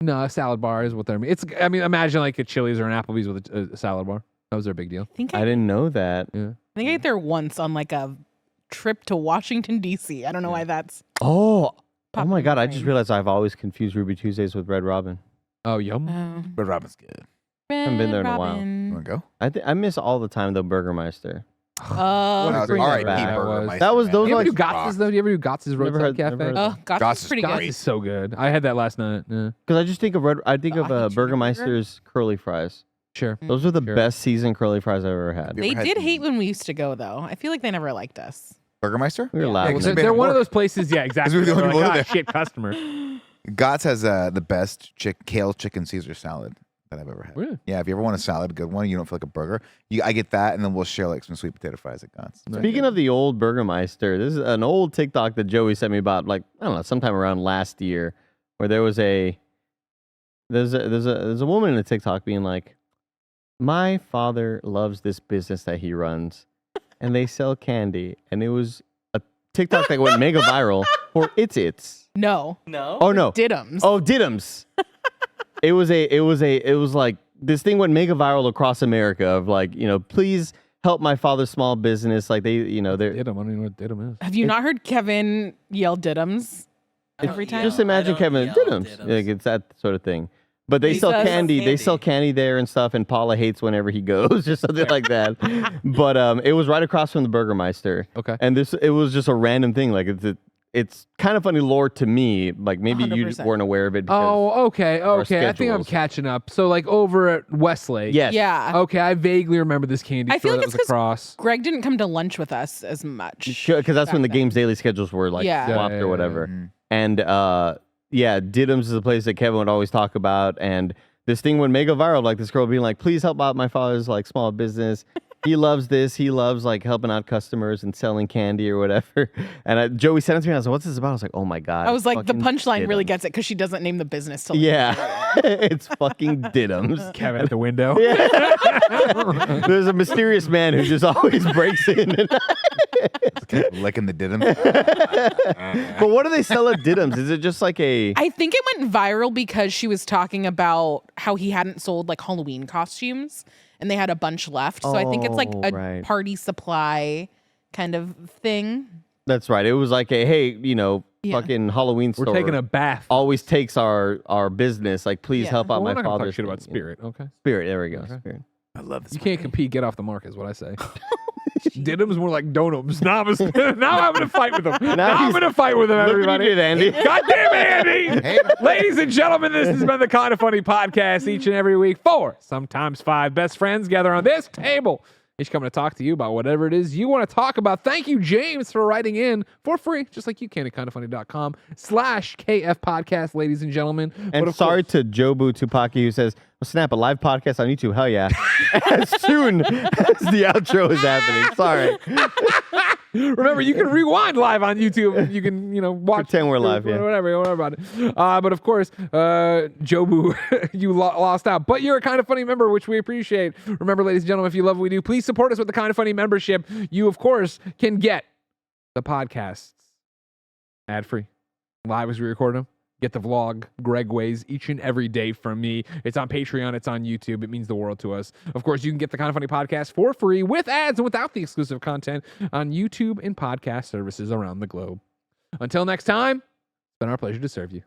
No, a salad bar is what they're. I mean, imagine like a Chili's or an Applebee's with a salad bar. That was their big deal. I think I I didn't know that. Yeah. think I ate there once on like a trip to Washington D.C. I don't know why that's. Oh popped my in god! my I just brain. realized I've always confused Ruby Tuesdays with Red Robin. Oh, yum. But Robin's good. haven't been there in a while. You want to go? I miss all the time the Burgermeister. What a Wow, great R.I.P. night that was. Burgermeister, That was man. those Do you ever like do Gotz's though? Do you ever do Gotz's Never Roadside heard- Cafe? never heard Oh, Goss Goss is is pretty Goss good. is so good. I had that last night. Yeah, because I just think of I think The of Ahi Chicken Burger? Burgermeister's curly fries. sure. Those are the Sure. best seasoned curly fries I've ever had. You They ever had did the hate when we used to go though. I feel like they never liked us. Burgermeister? We were Yeah. loud. Yeah, Well, 'cause they're we made they're it one of work. those places. Yeah, exactly. we the only They're people like, there. "Ah, shit customer. Gott's has the best kale chicken Caesar salad that I've ever had. Really? Yeah, if you ever want a salad, good one, you don't feel like a burger. I get that, and then we'll share like some sweet potato fries at Gott's. Speaking of the old Burgermeister, this is an old TikTok that Joey sent me about, like, I don't know, sometime around last year, where there was there's a woman in the TikTok being like, my father loves this business that he runs, and they sell candy, and it was a TikTok that went mega viral for It's. No. No. Oh no, Diddums. oh Diddums. It was like this thing went mega viral across America of like, you know, please help my father's small business. Like they, you know, they're Diddum. I don't even know what Diddum is. Have you not heard Kevin yell Diddums? I don't every time? yell- just imagine I don't Kevin yell Diddums. Diddums. Like it's that sort of thing. But they He sell says candy. They candy. sell candy there and stuff. And Paula hates whenever he goes, just something like that. But it was right across from the Burgermeister. Okay. And it was just a random thing. Like it's kind of funny lore to me. Like maybe you 100%. weren't aware of it. Because, Oh, okay, our okay. I think I'm schedules. catching up. So, like over at Westlake. yes. Yeah. Okay, I vaguely remember this candy I feel store like that it's was 'cause across. Greg didn't come to lunch with us as much. Because that's when the back then. game's daily schedules were like Yeah. swapped Yeah, or yeah, whatever. Mhm. And yeah, Diddums is a place that Kevin would always talk about. And this thing went mega viral, like this girl being like, please help out my father's like small business. He loves this. He loves like helping out customers and selling candy or whatever. And Joey sent it to me. I was like, what's this about? I was like, oh my God. I was like, the fucking punchline really Diddums. gets it because she doesn't name the business till Yeah, it's fucking Diddums. Kevin at the window. There's a mysterious man who just always breaks in. Licking the Diddum. But what do they sell at Diddums? Is it just like a... I think it went viral because she was talking about how he hadn't sold like Halloween costumes and they had a bunch left. So I think it's like Oh, a right. party supply kind of thing. That's right. It was like a, hey, you know, Yeah. fucking Halloween We're store. taking a bath. always takes our business. Like, please Yeah. help out Well, we're my not gonna father's talk shit about thing. Spirit. Okay. Spirit, there we go. Okay. Spirit. I love this. You can't compete. Get off the mark is what I say. Didum's more like donums. Now I'm gonna fight with them. Now I'm he's- gonna fight with them. Look what you Everybody. did, Andy. God damn it, Andy! Hey. Ladies and gentlemen, this has been the Kind of Funny podcast. Each and every week, 4, sometimes 5 best friends gather on this table. Each coming to talk to you about whatever it is you want to talk about. Thank you, James, for writing in for free, just like you can at kindafunny.com/KF podcast, ladies and gentlemen. And But of sorry course- to Jobu Tupaki who says, well, Snap, a live podcast on YouTube. Hell yeah. As soon as the outro is happening. Sorry. Remember, you can rewind live on YouTube. You can, watch. Pretend we're live, yeah. Whatever about it. But of course, Jobu, you lost out. But you're a Kind of Funny member, which we appreciate. Remember, ladies and gentlemen, if you love what we do, please support us with the Kind of Funny membership. You, of course, can get the podcasts ad-free, live as we record them. Get the vlog, Greg Ways, each and every day from me. It's on Patreon. It's on YouTube. It means the world to us. Of course, you can get the Kind of Funny podcast for free with ads and without the exclusive content on YouTube and podcast services around the globe. Until next time, it's been our pleasure to serve you.